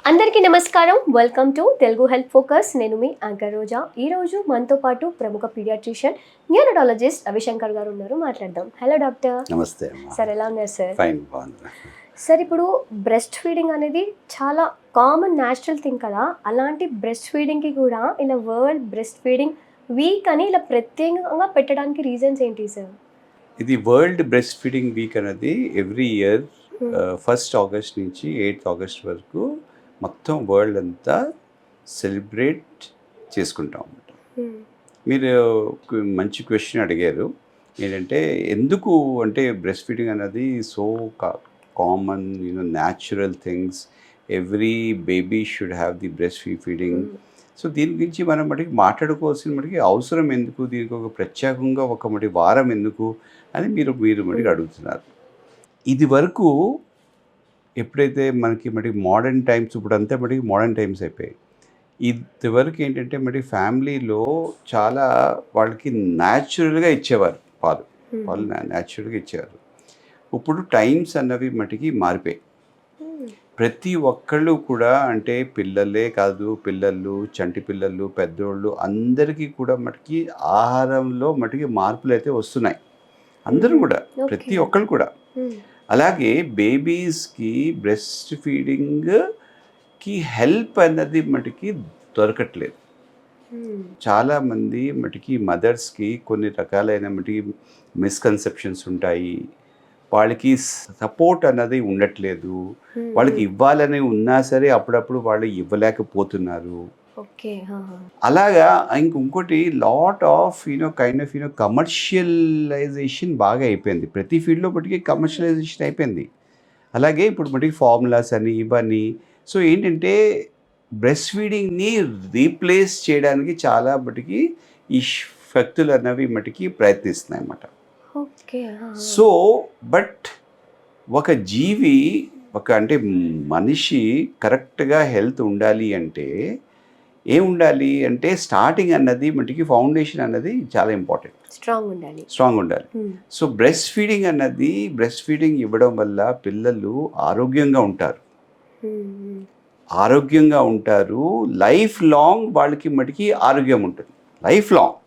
అందరికీ నమస్కారం. Welcome to Telugu health focus. నేను మీ యాంకర్ రోజా. ఈరోజు మనతో పాటు ప్రముఖ పీడియాట్రిషియన్, న్యూరోడాలజిస్ట్ రవిశంకర్ గారు ఉన్నారు. మాట్లాడదాం. Hello doctor. నమస్తే. సార్ ఎలా ఉన్నారు సార్? ఫైన్, బాగుంది సార్. ఇప్పుడు బ్రెస్ట్ ఫీడింగ్ అనేది చాలా కామన్ న్యాచురల్ థింగ్ కదా. అలాంటి బ్రెస్ట్ ఫీడింగ్కి కూడా ఇలా వరల్డ్ బ్రెస్ట్ ఫీడింగ్ వీక్ అని ఇలా ప్రత్యేకంగా పెట్టడానికి రీజన్స్ ఏంటి సార్? ఇది వరల్డ్ బ్రెస్ట్ ఫీడింగ్ వీక్ అనేది ఎవ్రీ ఇయర్ 1st ఆగస్ట్ నుంచి 8th ఆగస్ట్ వరకు మొత్తం వరల్డ్ అంతా సెలబ్రేట్ చేసుకుంటాం అన్నమాట. మీరు మంచి క్వశ్చన్ అడిగారు. ఏంటంటే ఎందుకు అంటే బ్రెస్ట్ ఫీడింగ్ అనేది so common, natural things, every baby should have the breast feeding. So దీని గురించి మనం మటుకు మాట్లాడుకోవాల్సిన మటుకి అవసరం ఎందుకు, దీనికి ఒక ప్రత్యేకంగా ఒక వారం ఎందుకు అని మీరు మటుకు అడుగుతున్నారు. ఇది వరకు ఎప్పుడైతే మనకి మోడర్న్ టైమ్స్, ఇప్పుడు అంతా మోడర్న్ టైమ్స్ అయిపోయాయి. ఇదివరకు ఏంటంటే ఫ్యామిలీలో చాలా వాళ్ళకి న్యాచురల్గా ఇచ్చేవారు పాలు న్యాచురల్గా ఇచ్చేవారు. ఇప్పుడు టైమ్స్ అన్నవి మారిపోయాయి. ప్రతి ఒక్కళ్ళు కూడా అంటే పిల్లలే కాదు, పిల్లలు, చంటి పిల్లలు, పెద్దోళ్ళు అందరికీ కూడా ఆహారంలో మార్పులు అయితే వస్తున్నాయి. అందరూ కూడా, ప్రతి ఒక్కళ్ళు కూడా. అలాగే బేబీస్కి బ్రెస్ట్ ఫీడింగ్కి హెల్ప్ అన్నది దొరకట్లేదు. చాలామంది మదర్స్కి కొన్ని రకాలైన మిస్కన్సెప్షన్స్ ఉంటాయి. వాళ్ళకి సపోర్ట్ అన్నది ఉండట్లేదు. వాళ్ళకి ఇవ్వాలని ఉన్నా సరే అప్పుడప్పుడు వాళ్ళు ఇవ్వలేకపోతున్నారు. అలాగా ఇంకొకటి లాట్ ఆఫ్ కమర్షియలైజేషన్ బాగా అయిపోయింది. ప్రతి ఫీల్డ్లో కమర్షియలైజేషన్ అయిపోయింది. అలాగే ఇప్పుడు ఫార్ములాస్ అని ఇవన్నీ. సో ఏంటంటే బ్రెస్ట్ ఫీడింగ్ని రీప్లేస్ చేయడానికి చాలా ఈ శక్తులు అన్నవి ప్రయత్నిస్తున్నాయి అన్నమాట. సో బట్ ఒక జీవి, అంటే మనిషి కరెక్ట్గా హెల్త్ ఉండాలి అంటే ఏముండాలి అంటే స్టార్టింగ్ అన్నది ఫౌండేషన్ అన్నది చాలా ఇంపార్టెంట్, స్ట్రాంగ్ ఉండాలి. సో బ్రెస్ట్ ఫీడింగ్ ఇవ్వడం వల్ల పిల్లలు ఆరోగ్యంగా ఉంటారు. లైఫ్ లాంగ్ వాళ్ళకి ఆరోగ్యం ఉంటుంది, లైఫ్ లాంగ్.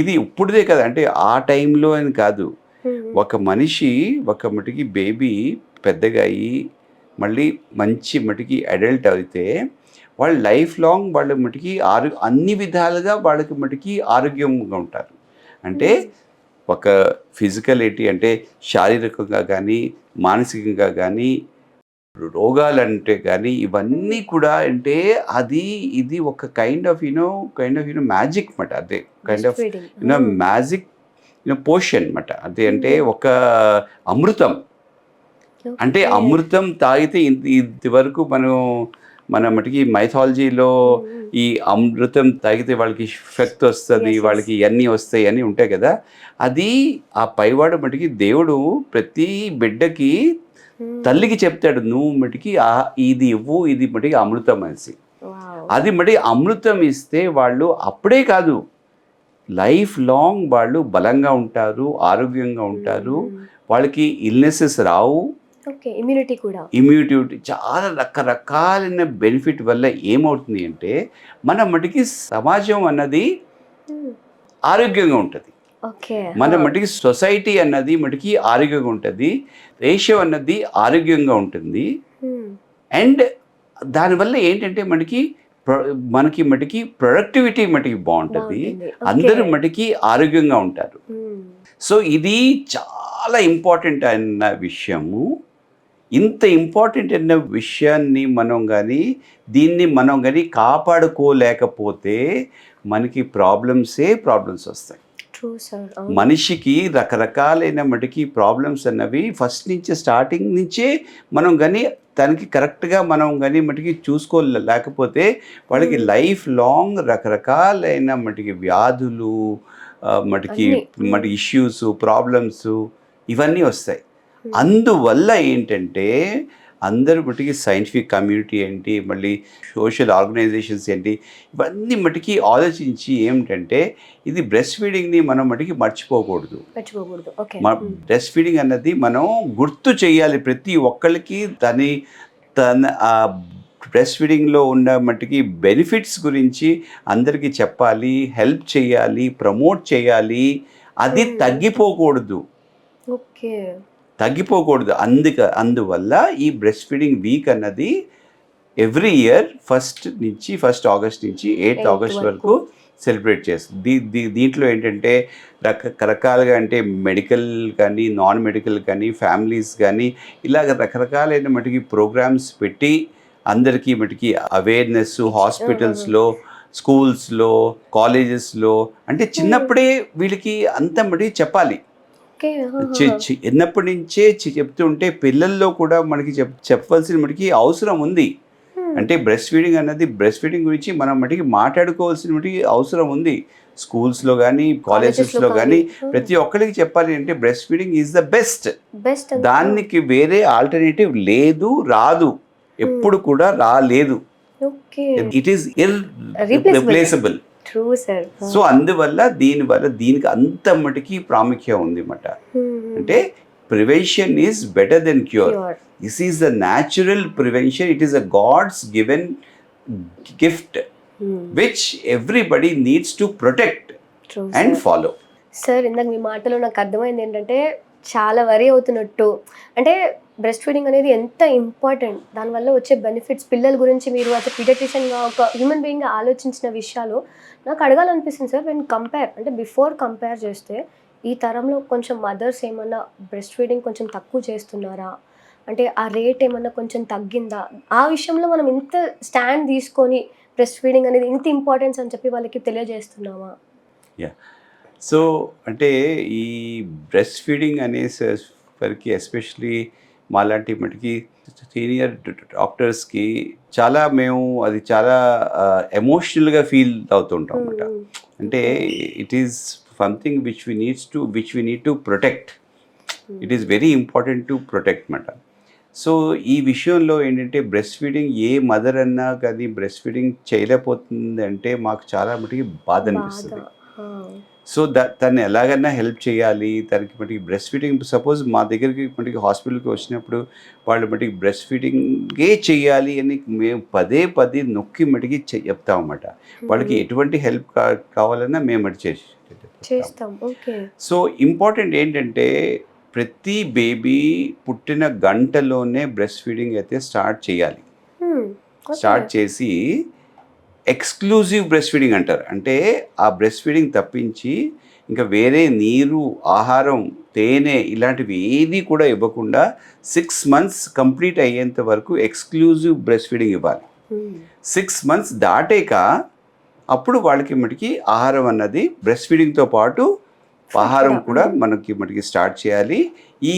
ఇది ఇప్పుడుదే కదా, అంటే ఆ టైంలో అని కాదు. ఒక మనిషి బేబీ పెద్దగా అయ్యి మళ్ళీ మంచి అడల్ట్ అయితే వాళ్ళు లైఫ్ లాంగ్ వాళ్ళు అన్ని విధాలుగా వాళ్ళకి ఆరోగ్యంగా ఉంటారు. అంటే ఒక ఫిజికలిటీ అంటే శారీరకంగా కానీ, మానసికంగా కానీ, రోగాలంటే కానీ ఇవన్నీ కూడా అంటే ఇది ఒక కైండ్ ఆఫ్ మ్యాజిక్ అన్నమాట. అదే కైండ్ ఆఫ్ మ్యాజిక్ పోషన్ అన్నమాట. అదే అంటే ఒక అమృతం. అంటే అమృతం తాగితే ఇది వరకు మన మైథాలజీలో ఈ అమృతం తాగితే వాళ్ళకి శక్తి వస్తుంది, వాళ్ళకి ఇవన్నీ వస్తాయి అని ఉంటాయి కదా. అది ఆ పైవాడు దేవుడు ప్రతి బిడ్డకి తల్లికి చెప్తాడు, నువ్వు ఇది ఇవ్వు, ఇది అమృతం అనేసి. అది అమృతం ఇస్తే వాళ్ళు అప్పుడే కాదు, లైఫ్ లాంగ్ వాళ్ళు బలంగా ఉంటారు, ఆరోగ్యంగా ఉంటారు. వాళ్ళకి ఇల్నెసెస్ రావు. ఇమ్యూనిటీ చాలా రకరకాలైన బెనిఫిట్ వల్ల ఏమవుతుంది అంటే మన సమాజం అన్నది ఆరోగ్యంగా ఉంటుంది. మన సొసైటీ అన్నది ఆరోగ్యంగా ఉంటుంది. దేశం అన్నది ఆరోగ్యంగా ఉంటుంది. అండ్ దానివల్ల ఏంటంటే మనకి ప్రొడక్టివిటీ బాగుంటుంది. అందరూ ఆరోగ్యంగా ఉంటారు. సో ఇది చాలా ఇంపార్టెంట్ అయిన విషయము. ఇంత ఇంపార్టెంట్ అయిన విషయాన్ని దీన్ని మనం కానీ కాపాడుకోలేకపోతే మనకి ప్రాబ్లమ్స్ వస్తాయి. మనిషికి రకరకాలైన ప్రాబ్లమ్స్ అన్నవి ఫస్ట్ నుంచి, స్టార్టింగ్ నుంచే మనం కానీ దానికి కరెక్ట్గా మనం కానీ చూసుకోలేకపోతే వాళ్ళకి లైఫ్ లాంగ్ రకరకాలైన వ్యాధులు, ఇష్యూస్, ప్రాబ్లమ్స్ ఇవన్నీ వస్తాయి. అందువల్ల ఏంటంటే అందరూ సైంటిఫిక్ కమ్యూనిటీ ఏంటి, మళ్ళీ సోషల్ ఆర్గనైజేషన్స్ ఏంటి, ఇవన్నీ ఆలోచించి ఏమిటంటే ఇది బ్రెస్ట్ ఫీడింగ్ని మనం మర్చిపోకూడదు. బ్రెస్ట్ ఫీడింగ్ అన్నది మనం గుర్తు చేయాలి. ప్రతి ఒక్కరికి తన బ్రెస్ట్ ఫీడింగ్లో ఉన్న మట్టుకి బెనిఫిట్స్ గురించి అందరికీ చెప్పాలి, హెల్ప్ చేయాలి, ప్రమోట్ చేయాలి. అది తగ్గిపోకూడదు, ఓకే. తగ్గిపోకూడదు. అందువల్ల ఈ బ్రెస్ట్ ఫీడింగ్ వీక్ అన్నది ఎవ్రీ ఇయర్ ఫస్ట్ ఆగస్ట్ నుంచి 8th ఆగస్ట్ వరకు సెలబ్రేట్ చేస్తుంది. దీంట్లో ఏంటంటే రకరకాలుగా, అంటే మెడికల్ కానీ నాన్ మెడికల్ కానీ ఫ్యామిలీస్ కానీ ఇలాగ రకరకాలైన మటుకి ప్రోగ్రామ్స్ పెట్టి అందరికీ మటుకి అవేర్నెస్ హాస్పిటల్స్లో, స్కూల్స్లో, కాలేజెస్లో, అంటే చిన్నప్పుడే వీళ్ళకి అంత మటుకి చెప్పాలి. చిన్నప్పటి నుంచే చెప్తుంటే పిల్లల్లో కూడా మనకి చెప్పవలసిన మటుకి అవసరం ఉంది. అంటే బ్రెస్ట్ ఫీడింగ్ గురించి మనం మటుకి మాట్లాడుకోవాల్సిన మటుకి అవసరం ఉంది. స్కూల్స్లో కానీ కాలేజెస్లో కానీ ప్రతి ఒక్కరికి చెప్పాలి. అంటే breast feeding is the best. దానికి వేరే ఆల్టర్నేటివ్ లేదు, రాదు, ఎప్పుడు కూడా రాలేదు. It is irreplaceable. సో అందువల్ల దీనికి అంత మటుకి ప్రాముఖ్యం ఉంది అన్నమాట. అంటే prevention is better than cure. This is the natural prevention. It is a god's given gift which everybody needs to protect and follow. Sir, ఇందాక మీ మాటలో నాకు అర్థమైంది ఏంటంటే చాలా వరీ అవుతున్నట్టు. అంటే బ్రెస్ట్ ఫీడింగ్ అనేది ఎంత ఇంపార్టెంట్, దానివల్ల వచ్చే బెనిఫిట్స్, పిల్లల గురించి మీరు అసలు పీడియాట్రిషియన్గా ఒక హ్యూమన్ బీయింగ్గా ఆలోచించిన విషయాలు నాకు అడగాలనిపిస్తుంది సార్. అంటే బిఫోర్ కంపేర్ చేస్తే ఈ తరంలో కొంచెం మదర్స్ ఏమన్నా బ్రెస్ట్ ఫీడింగ్ కొంచెం తక్కువ చేస్తున్నారా, అంటే ఆ రేట్ ఏమన్నా కొంచెం తగ్గిందా, ఆ విషయంలో మనం ఇంత స్టాండ్ తీసుకొని బ్రెస్ట్ ఫీడింగ్ అనేది ఇంత ఇంపార్టెన్స్ అని చెప్పి వాళ్ళకి తెలియజేస్తున్నామా? సో అంటే ఈ బ్రెస్ట్ ఫీడింగ్ అనేసరికి ఎస్పెషలీ మాలాంటి మటుకి సీనియర్ డాక్టర్స్కి అది చాలా ఎమోషనల్గా ఫీల్ అవుతుంటాం అన్నమాట. అంటే it is something which we need to protect. It is very important to protect అన్నమాట. సో ఈ విషయంలో ఏంటంటే బ్రెస్ట్ ఫీడింగ్ ఏ మదర్ అన్నా కానీ బ్రెస్ట్ ఫీడింగ్ చేయలేకపోతుంది అంటే మాకు చాలా మటుకి బాధ అనిపిస్తుంది. సో తను ఎలాగైనా హెల్ప్ చేయాలి. తనకి మటుకి బ్రెస్ట్ ఫీడింగ్ సపోజ్ మా దగ్గరికి మటుకి హాస్పిటల్కి వచ్చినప్పుడు వాళ్ళు మటుకి బ్రెస్ట్ ఫీడింగే చేయాలి అని మేము పదే నొక్కి మటుకి చెప్తామన్నమాట. వాళ్ళకి ఎటువంటి హెల్ప్ కావాలన్నా మేము మటుకు చేస్తాం. సో ఇంపార్టెంట్ ఏంటంటే ప్రతి బేబీ పుట్టిన గంటలోనే బ్రెస్ట్ ఫీడింగ్ అయితే స్టార్ట్ చేయాలి. స్టార్ట్ చేసి ఎక్స్క్లూజివ్ బ్రెస్ట్ ఫీడింగ్ అంటారు. అంటే ఆ బ్రెస్ట్ ఫీడింగ్ తప్పించి ఇంకా వేరే నీరు, ఆహారం, తేనె ఇలాంటివి ఏది కూడా ఇవ్వకుండా 6 months కంప్లీట్ అయ్యేంత వరకు ఎక్స్క్లూజివ్ బ్రెస్ట్ ఫీడింగ్ ఇవ్వాలి. 6 months దాటాక అప్పుడు వాళ్ళకి మటుకి ఆహారం అన్నది బ్రెస్ట్ ఫీడింగ్తో పాటు ఆహారం కూడా మటుకి స్టార్ట్ చేయాలి. ఈ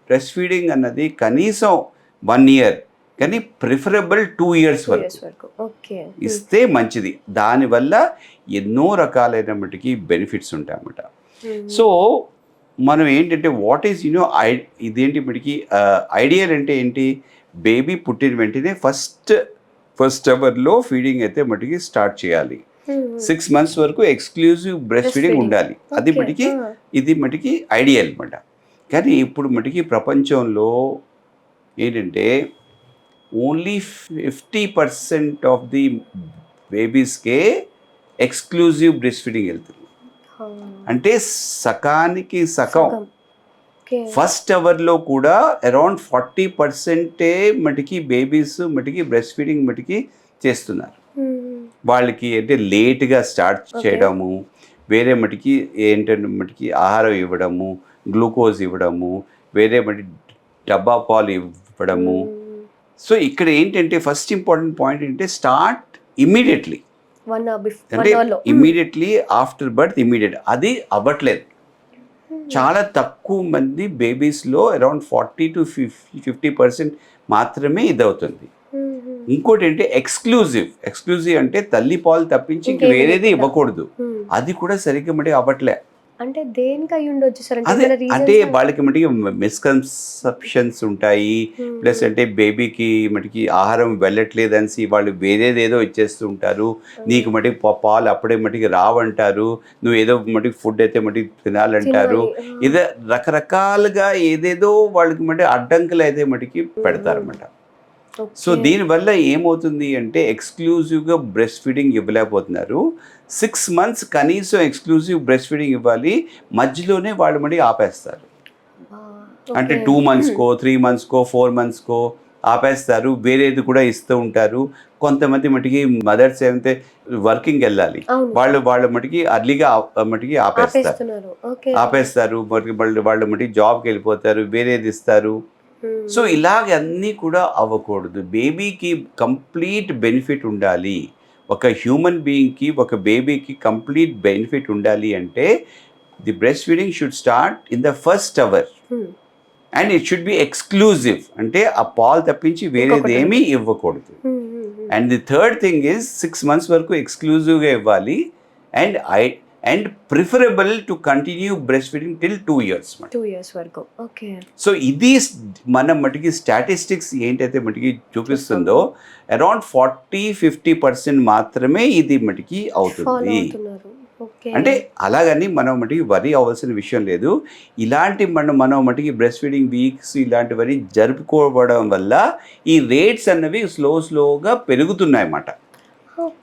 బ్రెస్ట్ ఫీడింగ్ అన్నది కనీసం 1 year, కానీ ప్రిఫరబుల్ 2 years వరకు ఇస్తే మంచిది. దానివల్ల ఎన్నో రకాలైన మటుకి బెనిఫిట్స్ ఉంటాయి అన్నమాట. సో మనం ఏంటంటే వాట్ ఈజ్ ఇదేంటి మటుకి ఐడియల్ అంటే ఏంటి, బేబీ పుట్టిన వెంటనే ఫస్ట్ అవర్లో ఫీడింగ్ అయితే మటుకి స్టార్ట్ చేయాలి. 6 months వరకు ఎక్స్క్లూజివ్ బ్రెస్ట్ ఫీడింగ్ ఉండాలి. ఇది మటుకి ఐడియల్ అన్నమాట. కానీ ఇప్పుడు మటుకి ప్రపంచంలో ఏంటంటే ఓన్లీ 50% ఆఫ్ ది బేబీస్కే ఎక్స్క్లూజివ్ బ్రెస్ట్ ఫీడింగ్ వెళ్తుంది. అంటే సకానికి సగం. ఫస్ట్ అవర్లో కూడా అరౌండ్ 40% మటుకి బేబీస్ మటుకి బ్రెస్ట్ ఫీడింగ్ మటుకి చేస్తున్నారు. వాళ్ళకి అంటే లేట్గా స్టార్ట్ చేయడము, వేరే మటుకి ఏంటంటే మటుకి ఆహారం ఇవ్వడము, గ్లూకోజ్ ఇవ్వడము, వేరే మటుకి డబ్బా పాలు ఇవ్వడము. సో ఇక్కడ ఏంటంటే ఫస్ట్ ఇంపార్టెంట్ పాయింట్ ఏంటంటే స్టార్ట్ ఇమ్మీడియట్లీ. అంటే ఇమ్మీడియట్లీ ఆఫ్టర్ బర్త్ ఇమ్మీడియట్ అది అవ్వట్లేదు. చాలా తక్కువ మంది బేబీస్లో అరౌండ్ 40 to 50% మాత్రమే ఇది అవుతుంది. ఇంకోటి ఏంటి ఎక్స్క్లూజివ్ అంటే తల్లి పాలు తప్పించి ఇంక వేరేది ఇవ్వకూడదు. అది కూడా సరిగ్గా మటుకు అవ్వట్లే. అంటే దేనికి అయి ఉండొచ్చు సార్? అంటే వాళ్ళకి మటుకి మిస్కన్సెప్షన్స్ ఉంటాయి. ప్లస్ అంటే బేబీకి మటుకి ఆహారం వెళ్ళట్లేదనిసి వాళ్ళు వేరేదేదో ఇచ్చేస్తూ ఉంటారు. నీకు మటుకి పాలు అప్పుడే మటుకి రావంటారు, నువ్వు ఏదో మటుకి ఫుడ్ అయితే మటుకి తినాలంటారు. ఇదే రకరకాలుగా ఏదేదో వాళ్ళకి మటుకి అడ్డంకులు అయితే మటుకి పెడతారన్నమాట. సో దీనివల్ల ఏమవుతుంది అంటే ఎక్స్క్లూజివ్గా బ్రెస్ట్ ఫీడింగ్ ఇవ్వలేకపోతున్నారు. 6 months కనీసం ఎక్స్క్లూజివ్ బ్రెస్ట్ ఫీడింగ్ ఇవ్వాలి, మధ్యలోనే వాళ్ళు మళ్ళీ ఆపేస్తారు. అంటే 2 monthsకో 3 monthsకో 4 monthsకో ఆపేస్తారు, వేరేది కూడా ఇస్తూ ఉంటారు. కొంతమంది మటుకి మదర్స్ అయితే వర్కింగ్ వెళ్ళాలి, వాళ్ళు మటుకి అర్లీగా మటుకి ఆపేస్తారు, వాళ్ళు మటుకి జాబ్కి వెళ్ళిపోతారు, వేరేది ఇస్తారు. సో ఇలాగ అన్నీ కూడా అవ్వకూడదు. బేబీకి కంప్లీట్ బెనిఫిట్ ఉండాలి, ఒక హ్యూమన్ బీయింగ్కి ఒక బేబీకి కంప్లీట్ బెనిఫిట్ ఉండాలి అంటే the breast feeding should start in the first hour and it should be exclusive, అంటే ఆ పాలు తప్పించి వేరేది ఏమీ ఇవ్వకూడదు. And the third thing is 6 months వరకు ఎక్స్క్లూజివ్గా ఇవ్వాలి and preferable to continue breast feeding till 2 years. 2 years వరకు. ఓకే. సో ఇది మన మటుకి స్టాటిస్టిక్స్ ఏంటైతే మటుకి చూపిస్తుందో అరౌండ్ 40-50% మాత్రమే ఇది మటుకి అవుతుంది. అంటే అలాగని మనం మటుకి వరి అవ్వాల్సిన విషయం లేదు. ఇలాంటి మనం మటుకి బ్రెస్ట్ ఫీడింగ్ వీక్స్ ఇలాంటివన్నీ జరుపుకోవడం వల్ల ఈ రేట్స్ అన్నవి స్లోగా పెరుగుతున్నాయి అన్నమాట.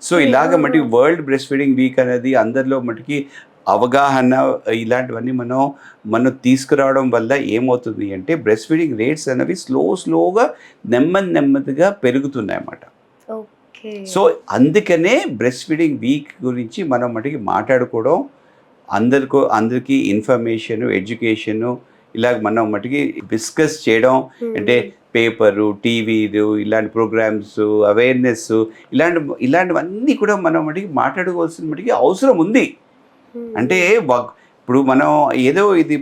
సో ఇలాగ మటుకి వరల్డ్ బ్రెస్ట్ ఫీడింగ్ వీక్ అనేది అందరిలో మటుకి అవగాహన ఇలాంటివన్నీ మనం తీసుకురావడం వల్ల ఏమవుతుంది అంటే బ్రెస్ట్ ఫీడింగ్ రేట్స్ అనేవి స్లోగా నెమ్మదిగా పెరుగుతున్నాయి అన్నమాట. సో అందుకనే బ్రెస్ట్ ఫీడింగ్ వీక్ గురించి మనం మటుకి మాట్లాడుకోవడం, అందరికీ ఇన్ఫర్మేషన్ ఎడ్యుకేషను ఇలాగ మనం మటుకి డిస్కస్ చేయడం, అంటే పేపరు టీవీలు ఇలాంటి ప్రోగ్రామ్స్ అవేర్నెస్ ఇలాంటివన్నీ కూడా మనం మటుకి మాట్లాడుకోవాల్సిన మటుకి అవసరం ఉంది. అంటే ఇప్పుడు మనం ఏదో ఇది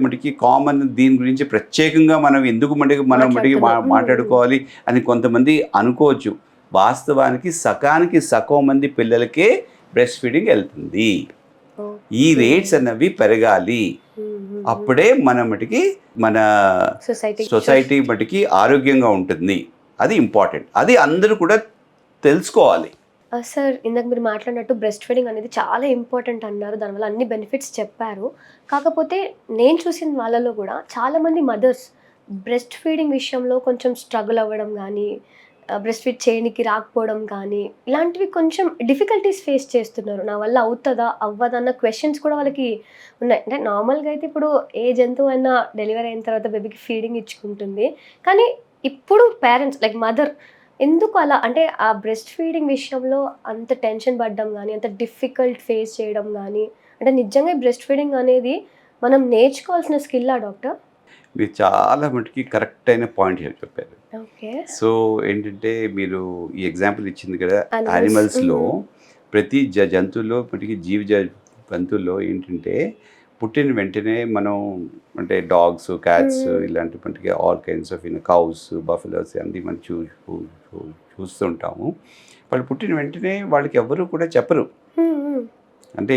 మటుకి కామన్, దీని గురించి ప్రత్యేకంగా మనం ఎందుకు మనం మటుకి మాట్లాడుకోవాలి అని కొంతమంది అనుకోవచ్చు. వాస్తవానికి సగం మంది పిల్లలకే బ్రెస్ట్ ఫీడింగ్ వెళ్తుంది. ఈ రేట్స్ అన్నవి పెరగాలి, అప్పుడే మన సొసైటీ మటుకి ఆరోగ్యంగా ఉంటుంది. అది ఇంపార్టెంట్, అది అందరూ కూడా తెలుసుకోవాలి. సార్, ఇందాక మీరు మాట్లాడినట్టు బ్రెస్ట్ ఫీడింగ్ అనేది చాలా ఇంపార్టెంట్ అన్నారు, దానివల్ల అన్ని బెనిఫిట్స్ చెప్పారు. కాకపోతే నేను చూసిన వాళ్ళలో కూడా చాలామంది మదర్స్ బ్రెస్ట్ ఫీడింగ్ విషయంలో కొంచెం స్ట్రగుల్ అవ్వడం కానీ, బ్రెస్ట్ ఫీడ్ చేయడానికి రాకపోవడం కానీ, ఇలాంటివి కొంచెం డిఫికల్టీస్ ఫేస్ చేస్తున్నారు. నా వల్ల అవుతుందా అవ్వదన్న క్వశ్చన్స్ కూడా వాళ్ళకి ఉన్నాయి. అంటే నార్మల్గా అయితే ఇప్పుడు ఏ జంతువు అయినా డెలివరీ అయిన తర్వాత బేబీకి ఫీడింగ్ ఇచ్చుకుంటుంది, కానీ ఇప్పుడు పేరెంట్స్ లైక్ మదర్ ఎందుకు అలా, అంటే ఆ బ్రెస్ట్ ఫీడింగ్ విషయంలో అంత టెన్షన్ పడడం కానీ, అంత డిఫికల్ట్ ఫేస్ చేయడం కానీ, అంటే నిజంగా బ్రెస్ట్ ఫీడింగ్ అనేది మనం నేర్చుకోవాల్సిన స్కిల్లా డాక్టర్? మీరు చాలా మటుకి కరెక్ట్ అయిన పాయింట్ చెప్పారు. ఓకే. సో ఏంటంటే మీరు ఈ ఎగ్జాంపుల్ ఇచ్చింది కదా, యానిమల్స్లో ప్రతి జంతువులో మటుకి జంతువుల్లో ఏంటంటే పుట్టిన వెంటనే మనం అంటే డాగ్స్ క్యాట్స్ ఇలాంటి మటుకి all kinds of cows buffaloes అన్నీ మనం చూస్తుంటాము. వాళ్ళు పుట్టిన వెంటనే వాళ్ళకి ఎవరు కూడా చెప్పరు, అంటే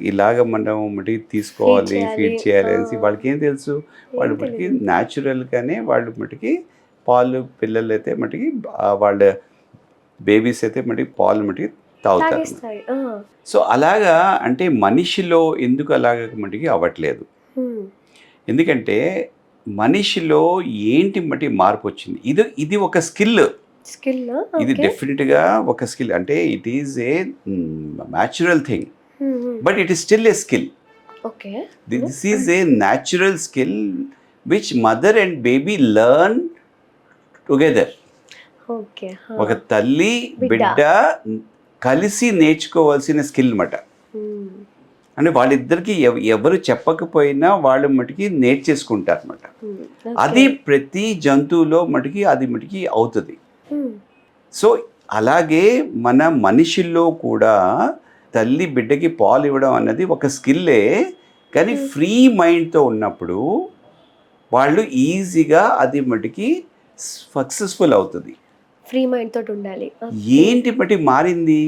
ఇలాగ మనం మటుకి తీసుకోవాలి, ఫీడ్ చేయాలి అనేసి వాళ్ళకి ఏం తెలుసు. వాళ్ళు మటుకి న్యాచురల్గానే వాళ్ళు మటుకి పాలు, పిల్లలు అయితే మటుకి వాళ్ళ బేబీస్ అయితే మటుకి పాలు మటుకి తాగుతారు. సో అలాగా అంటే మనిషిలో ఎందుకు అలాగ మటుకి అవ్వట్లేదు, ఎందుకంటే మనిషిలో ఏంటి మటుకి మార్పు వచ్చింది. ఇది ఒక స్కిల్, ఇది డెఫినెట్గా ఒక స్కిల్. అంటే it is a natural thing, but it is still a skill. Okay. This is a natural skill which mother and baby learn together. Okay. ఒక తల్లి బిడ్డ కలిసి నేర్చుకోవాల్సిన స్కిల్ అన్నమాట. అంటే వాళ్ళిద్దరికి ఎవరు చెప్పకపోయినా వాళ్ళు మటుకి నేర్చేసుకుంటారు అన్నమాట. అది ప్రతి జంతువులో మటుకి అది మటుకి అవుతుంది. సో అలాగే మన మనిషిలో కూడా తల్లి బిడ్డకి పాలు ఇవ్వడం అన్నది ఒక స్కిల్లే, కానీ ఫ్రీ మైండ్తో ఉన్నప్పుడు వాళ్ళు ఈజీగా అది మటుకి సక్సెస్ఫుల్ అవుతుంది. ఫ్రీ మైండ్ తోటి ఉండాలి. ఏంటి మటుకి మారింది,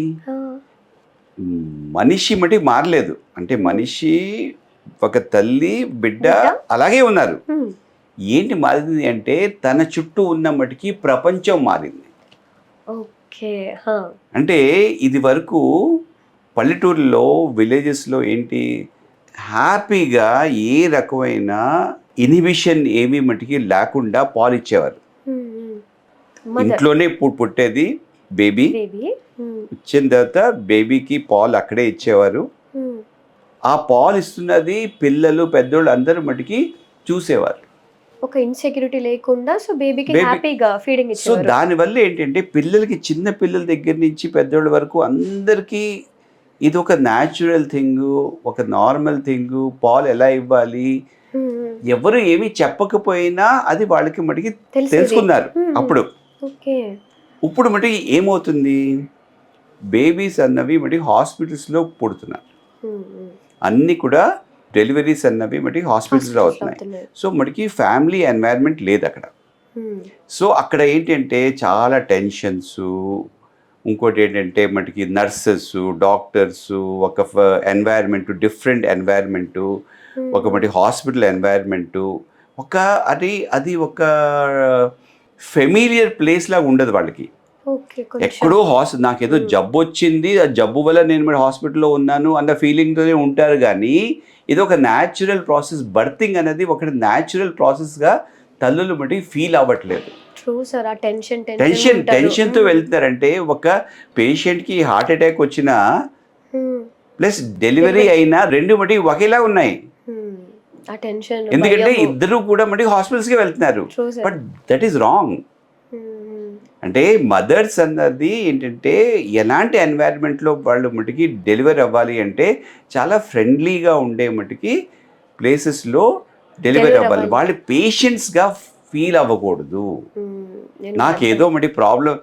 మనిషి మటుకి మారలేదు. అంటే మనిషి ఒక తల్లి బిడ్డ అలాగే ఉన్నారు. ఏంటి మారింది అంటే తన చుట్టూ ఉన్న మటుకి ప్రపంచం మారింది. ఓకే. అంటే ఇది వరకు పల్లెటూరులో విలేజెస్లో ఏంటి హ్యాపీగా ఏ రకమైన ఇన్హిబిషన్ ఏమీ మటుకి లేకుండా పాలు ఇచ్చేవారు. ఇంట్లోనే పుట్టేది బేబీ. బేబీ. వచ్చిన తర్వాత బేబీకి పాలు అక్కడే ఇచ్చేవారు. ఆ పాలు ఇస్తున్నది పిల్లలు పెద్దోళ్ళు అందరూ మటుకి చూసేవారు. ఒక ఇన్సెక్యూరిటీ లేకుండా సో బేబీకి Baby- హ్యాపీగా ఫీడింగ్ సో ఇచ్చేవారు. దానివల్ల ఏంటంటే పిల్లలకి, చిన్న పిల్లల దగ్గర నుంచి పెద్దోళ్ళ వరకు అందరికీ ఇది ఒక న్యాచురల్ థింగ్, ఒక నార్మల్ థింగ్. పాలు ఎలా ఇవ్వాలి, ఎవరు ఏమీ చెప్పకపోయినా అది వాళ్ళకి మటుకి తెలుసుకున్నారు అప్పుడు. ఓకే. ఇప్పుడు మటుకి ఏమవుతుంది, బేబీస్ అన్నవి మటుకి హాస్పిటల్స్లో పుడుతున్నారు. అన్నీ కూడా డెలివరీస్ అన్నవి మటుకి హాస్పిటల్స్లో అవుతున్నాయి. సో మటుకి ఫ్యామిలీ ఎన్వైర్న్మెంట్ లేదు అక్కడ. సో అక్కడ ఏంటంటే చాలా టెన్షన్స్. ఇంకోటి ఏంటంటే మటుకి నర్సెస్, డాక్టర్స్, ఒక ఎన్వైర్న్మెంట్, డిఫరెంట్ ఎన్వైర్న్మెంట్, ఒక మటుకి హాస్పిటల్ ఎన్వైర్న్మెంట్, అది ఒక ఫెమిలియర్ ప్లేస్ లాగా ఉండదు వాళ్ళకి. ఎక్కడో నాకేదో జబ్బు వచ్చింది, ఆ జబ్బు వల్ల నేను మరి హాస్పిటల్లో ఉన్నాను అన్న ఫీలింగ్తోనే ఉంటారు. కానీ ఇది ఒక న్యాచురల్ ప్రాసెస్. బర్తింగ్ అనేది ఒక న్యాచురల్ ప్రాసెస్గా తల్లులు మటుకి ఫీల్ అవ్వట్లేదు. టెన్షన్తో వెళ్తున్నారంటే ఒక పేషెంట్కి హార్ట్ అటాక్ వచ్చినా ప్లస్ డెలివరీ అయినా రెండు మటుకి ఒకేలా ఉన్నాయి. ఎందుకంటే ఇద్దరు కూడా మటుకి హాస్పిటల్స్కి వెళ్తున్నారు. But that is wrong. అంటే మదర్స్ అన్నది ఏంటంటే ఎలాంటి ఎన్వైర్న్మెంట్లో వాళ్ళు మటుకి డెలివరీ అవ్వాలి అంటే చాలా ఫ్రెండ్లీగా ఉండే మటుకి ప్లేసెస్లో డెలివరీ అవ్వాలి. వాళ్ళు పేషెంట్స్గా ఫీల్ అవ్వకూడదు. నాకేదో మటుకి problem,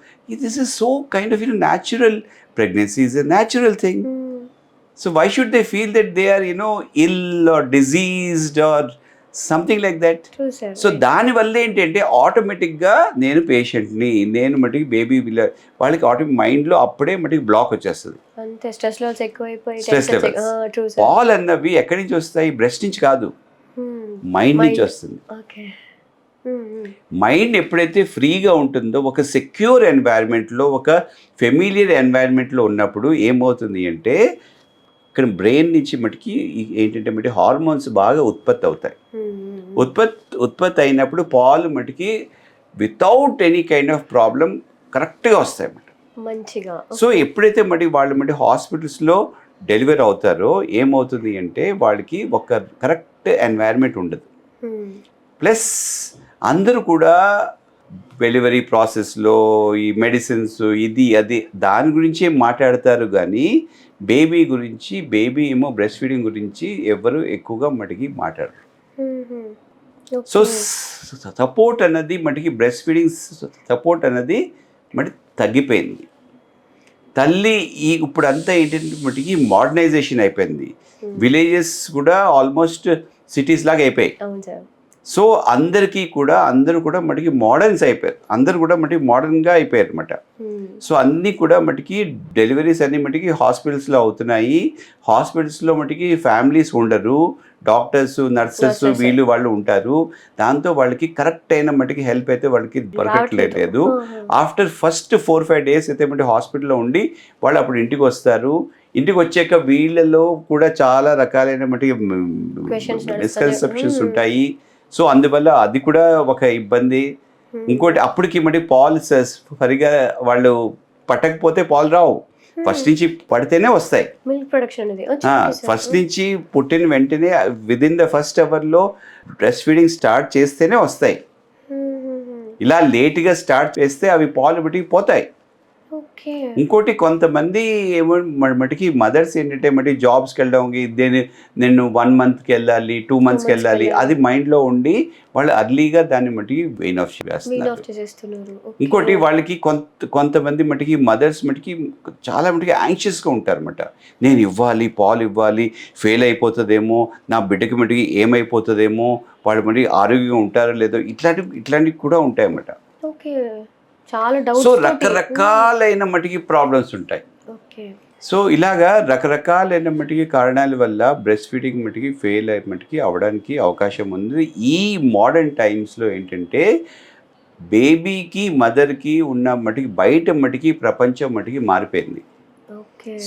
this is so kind of natural, pregnancy is a natural thing. So why should they feel that they are ill or diseased or something like that. So దానివల్ల ఏంటంటే ఆటోమేటిక్గా నేను పేషెంట్ని, నేను మటుకి బేబీ వాళ్ళకి ఆటోమేటిక్ మైండ్లో అప్పుడే మటుకి బ్లాక్ వచ్చేస్తుంది. Stress levels. పాలు అన్నవి ఎక్కడి నుంచి వస్తాయి? బ్రెస్ట్ నుంచి కాదు, మైండ్ నుంచి వస్తుంది. మైండ్ ఎప్పుడైతే ఫ్రీగా ఉంటుందో, ఒక సెక్యూర్ ఎన్వైర్న్మెంట్లో, ఒక ఫెమిలియర్ ఎన్వైర్న్మెంట్లో ఉన్నప్పుడు ఏమవుతుంది అంటే ఇక్కడ బ్రెయిన్ నుంచి మటుకి ఏంటంటే మటుకి హార్మోన్స్ బాగా ఉత్పత్తి అవుతాయి. ఉత్పత్తి అయినప్పుడు పాలు మటుకి without any kind of problem కరెక్ట్గా వస్తాయి అన్నమాట, మంచిగా. సో ఎప్పుడైతే మటుకి వాళ్ళు మటుకి హాస్పిటల్స్లో డెలివరీ అవుతారో ఏమవుతుంది అంటే వాళ్ళకి ఒక కరెక్ట్ ఎన్వైర్న్మెంట్ ఉండదు. ప్లస్ అందరూ కూడా డెలివరీ ప్రాసెస్లో ఈ మెడిసిన్స్ ఇది అది దాని గురించే మాట్లాడతారు. కానీ బేబీ గురించి, బేబీ ఏమో బ్రెస్ట్ ఫీడింగ్ గురించి ఎవరు ఎక్కువగా మటుకి మాట్లాడరు. సో సపోర్ట్ అన్నది మటుకి బ్రెస్ట్ ఫీడింగ్ సపోర్ట్ అన్నది మటుకి తగ్గిపోయింది. తల్లి ఇప్పుడు అంతా ఏంటంటే మటుకి మోడర్నైజేషన్ అయిపోయింది. విలేజెస్ కూడా ఆల్మోస్ట్ సిటీస్ లాగా అయిపోయాయి. సో అందరూ కూడా మటుకి మోడర్న్స్ అయిపోయారు. అందరూ కూడా మటుకి మోడర్న్గా అయిపోయారు అనమాట. సో అన్నీ కూడా మటుకి డెలివరీస్ అన్నీ మటుకి హాస్పిటల్స్లో అవుతున్నాయి. హాస్పిటల్స్లో మటుకి ఫ్యామిలీస్ ఉండరు, డాక్టర్స్, నర్సెస్ వాళ్ళు ఉంటారు. దాంతో వాళ్ళకి కరెక్ట్ అయిన మటుకి హెల్ప్ అయితే వాళ్ళకి దొరకట్లేదు. ఆఫ్టర్ ఫస్ట్ 4-5 days అయితే మటుకి హాస్పిటల్లో ఉండి వాళ్ళు అప్పుడు ఇంటికి వస్తారు. ఇంటికి వచ్చాక వీళ్ళలో కూడా చాలా రకాలైన మటుకి మిస్కన్సెప్షన్స్ ఉంటాయి. సో అందువల్ల అది కూడా ఒక ఇబ్బంది. ఇంకోటి అప్పటికి మటుకి పాలు సరిగా వాళ్ళు పట్టకపోతే పాలు రావు. ఫస్ట్ నుంచి పడితేనే వస్తాయి. మిల్క్ ప్రొడక్షన్ ఫస్ట్ నుంచి పుట్టిన వెంటనే విదిన్ ద ఫస్ట్ అవర్లో బ్రెస్ట్ ఫీడింగ్ స్టార్ట్ చేస్తేనే వస్తాయి. ఇలా లేట్గా స్టార్ట్ చేస్తే అవి పాలు మటుకి పోతాయి. ఇంకోటి కొంతమంది ఏమో మటుకి మదర్స్ ఏంటంటే మటుకి జాబ్స్కి వెళ్ళడం, నేను 1 monthకి వెళ్ళాలి, 2 monthsకి వెళ్ళాలి, అది మైండ్లో ఉండి వాళ్ళు అర్లీగా దాన్ని మటుకి వెయిన్ ఆఫ్ చేస్తున్నారు. ఇంకోటి వాళ్ళకి కొంతమంది మటుకి మదర్స్ మటుకి చాలా మటుకి యాంగ్షియస్గా ఉంటారు అన్నమాట. నేను ఇవ్వాలి, పాలు ఇవ్వాలి, ఫెయిల్ అయిపోతుందేమో, నా బిడ్డకి మటుకి ఏమైపోతుందేమో, వాళ్ళు మటుకి ఆరోగ్యంగా ఉంటారో లేదో, ఇట్లాంటివి కూడా ఉంటాయి అన్నమాట. సో రకరకాలైన మటుకి ప్రాబ్లమ్స్ ఉంటాయి. సో ఇలాగా రకరకాలైన మటుకి కారణాల వల్ల బ్రెస్ట్ ఫీడింగ్ మటుకి ఫెయిల్ అయ్యే మటుకి అవడానికి అవకాశం ఉంది. ఈ మోడర్న్ టైమ్స్లో ఏంటంటే బేబీకి మదర్కి ఉన్న మటుకి బయట మటుకి ప్రపంచం మటుకి మారిపోయింది.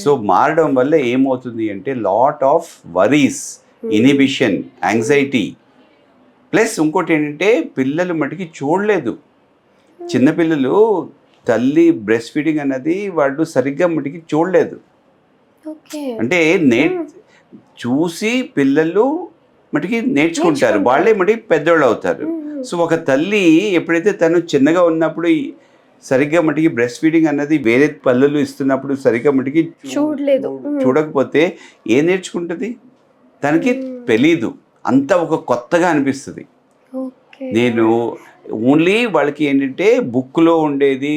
సో మారడం వల్ల ఏమవుతుంది అంటే లాట్ ఆఫ్ వరీస్, చిన్నపిల్లలు తల్లి బ్రెస్ట్ ఫీడింగ్ అన్నది వాళ్ళు సరిగ్గా మటుకి చూడలేదు. ఓకే. అంటే చూసి పిల్లలు మటుకి నేర్చుకుంటారు, వాళ్ళే మటుకి పెద్దోళ్ళు అవుతారు. సో ఒక తల్లి ఎప్పుడైతే తను చిన్నగా ఉన్నప్పుడు సరిగ్గా మటుకి బ్రెస్ట్ ఫీడింగ్ అన్నది వేరే పళ్ళలు ఇస్తున్నప్పుడు సరిగ్గా మటుకి చూడలేదు, చూడకపోతే ఏం నేర్చుకుంటుంది? తనకి తెలీదు, అంతా ఒక కొత్తగా అనిపిస్తుంది. నేను ఓన్లీ వాళ్ళకి ఏంటంటే బుక్లో ఉండేది,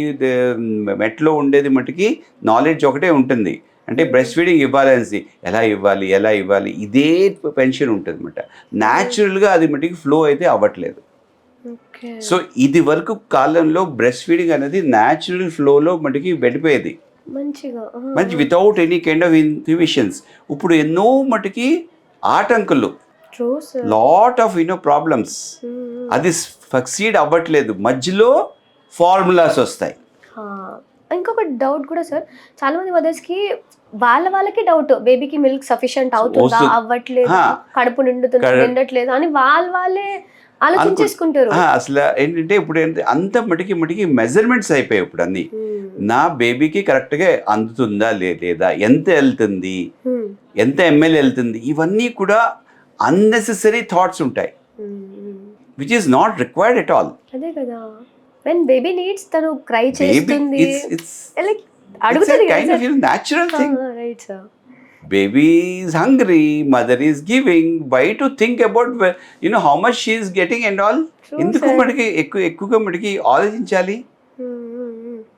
మెట్లో ఉండేది మటుకి నాలెడ్జ్ ఒకటే ఉంటుంది. అంటే బ్రెస్ట్ ఫీడింగ్ ఇవ్వాలనేసి ఎలా ఇవ్వాలి ఇదే పెన్షన్ ఉంటుంది అనమాట. న్యాచురల్గా అది మటుకి ఫ్లో అయితే అవ్వట్లేదు. సో ఇది వరకు కాలంలో బ్రెస్ట్ ఫీడింగ్ అనేది న్యాచురల్ ఫ్లోలో మటుకి వెళ్ళిపోయేది మంచి without any kind of inhibitions. ఇప్పుడు ఎన్నో మటుకి ఆటంకులు, లాట్ ఆఫ్ ప్రాబ్లమ్స్, అది సక్సీడ్ అవ్వట్లేదు, మధ్యలో ఫార్ములాస్ వస్తాయి. ఇంకొక డౌట్ కూడా సార్, చాలా మంది మదర్స్కి వాళ్ళకి డౌట్, బేబీకి మిల్క్ సఫిషియంట్ అవుతుందా అవ్వట్లేదు, కడుపు నిండట్లేదు అని వాళ్ళే ఆలోచించేసుకుంటారు. అసలు ఏంటంటే ఇప్పుడు అంత మటుకి మెజర్మెంట్స్ అయిపోయాయి ఇప్పుడు అన్ని. నా బేబీకి కరెక్ట్గా అందుతుందా లేదా, ఎంత వెళ్తుంది, ఎంత ఎంఎల్ వెళ్తుంది, ఇవన్నీ కూడా అన్నెసెసరీ థాట్స్ ఉంటాయి, which is not required at all. అదే కదా, when baby needs తను క్రై చేస్తుంది, లైక్ అడుగుతుంది కదా, natural thing. Right sir. Baby is hungry, mother is giving. Why to think about how much she is getting and all? ఎందుకు మనకి ఎక్కువగా మనకి ఆలోచించాలి?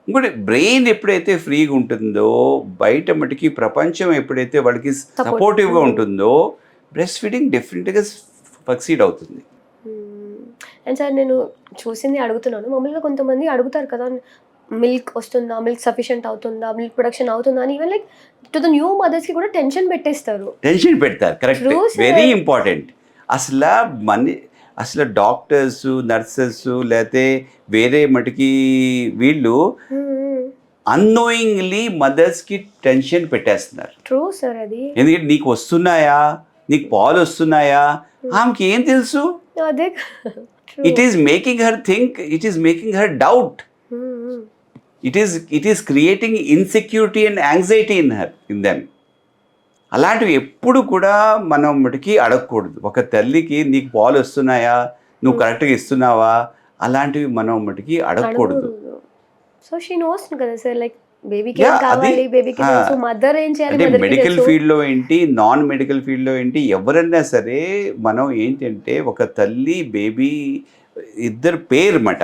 ఇంకోటి బ్రెయిన్ ఎప్పుడైతే ఫ్రీగా ఉంటుందో, బయట మటుకి ప్రపంచం ఎప్పుడైతే వాళ్ళకి సపోర్టివ్గా ఉంటుందో, బ్రెస్ట్ ఫీడింగ్ డెఫినెట్గా సక్సీడ్ అవుతుంది. అండ్ సార్ నేను చూసింది అడుగుతున్నాను, మామూలుగా కొంతమంది అడుగుతారు కదా, మిల్క్ వస్తుందా, మిల్క్ సఫిషియంట్ అవుతుందా, మిల్క్ ప్రొడక్షన్ అవుతుందా అని, even like to the new మదర్స్కి కూడా టెన్షన్ పెడతారు. Correct, very important. అసలు డాక్టర్స్, నర్సెస్ లేకపోతే వేరే మటుకి వీళ్ళు అన్నోయింగ్లీ మదర్స్కి టెన్షన్ పెట్టేస్తున్నారు. ట్రూ సార్ అది. ఎందుకంటే నీకు వస్తున్నాయా, నీకు పాలు వస్తున్నాయా, ఆమెకి ఏం తెలుసు? అదే, it is making her think, it is making her doubt, it is creating insecurity and anxiety in them. అలాంటివి ఎప్పుడు కూడా మనం మటుకి అడగకూడదు. ఒక తల్లికి నీకు పాలు వస్తున్నాయా, నువ్వు కరెక్ట్గా ఇస్తున్నావా, అలాంటివి మనం మటుకి అడగకూడదు. సో షీ నోస్ కదా సార్, లైక్ బేబీకి ఏం కావాలి, బేబీకి తెలుసు, మదర్ ఏం చేయాలి. అంటే మెడికల్ ఫీల్డ్లో ఏంటి, నాన్ మెడికల్ ఫీల్డ్లో ఏంటి, ఎవరైనా సరే మనం ఏంటంటే ఒక తల్లి బేబీ ఇద్దరు పేరు మాట,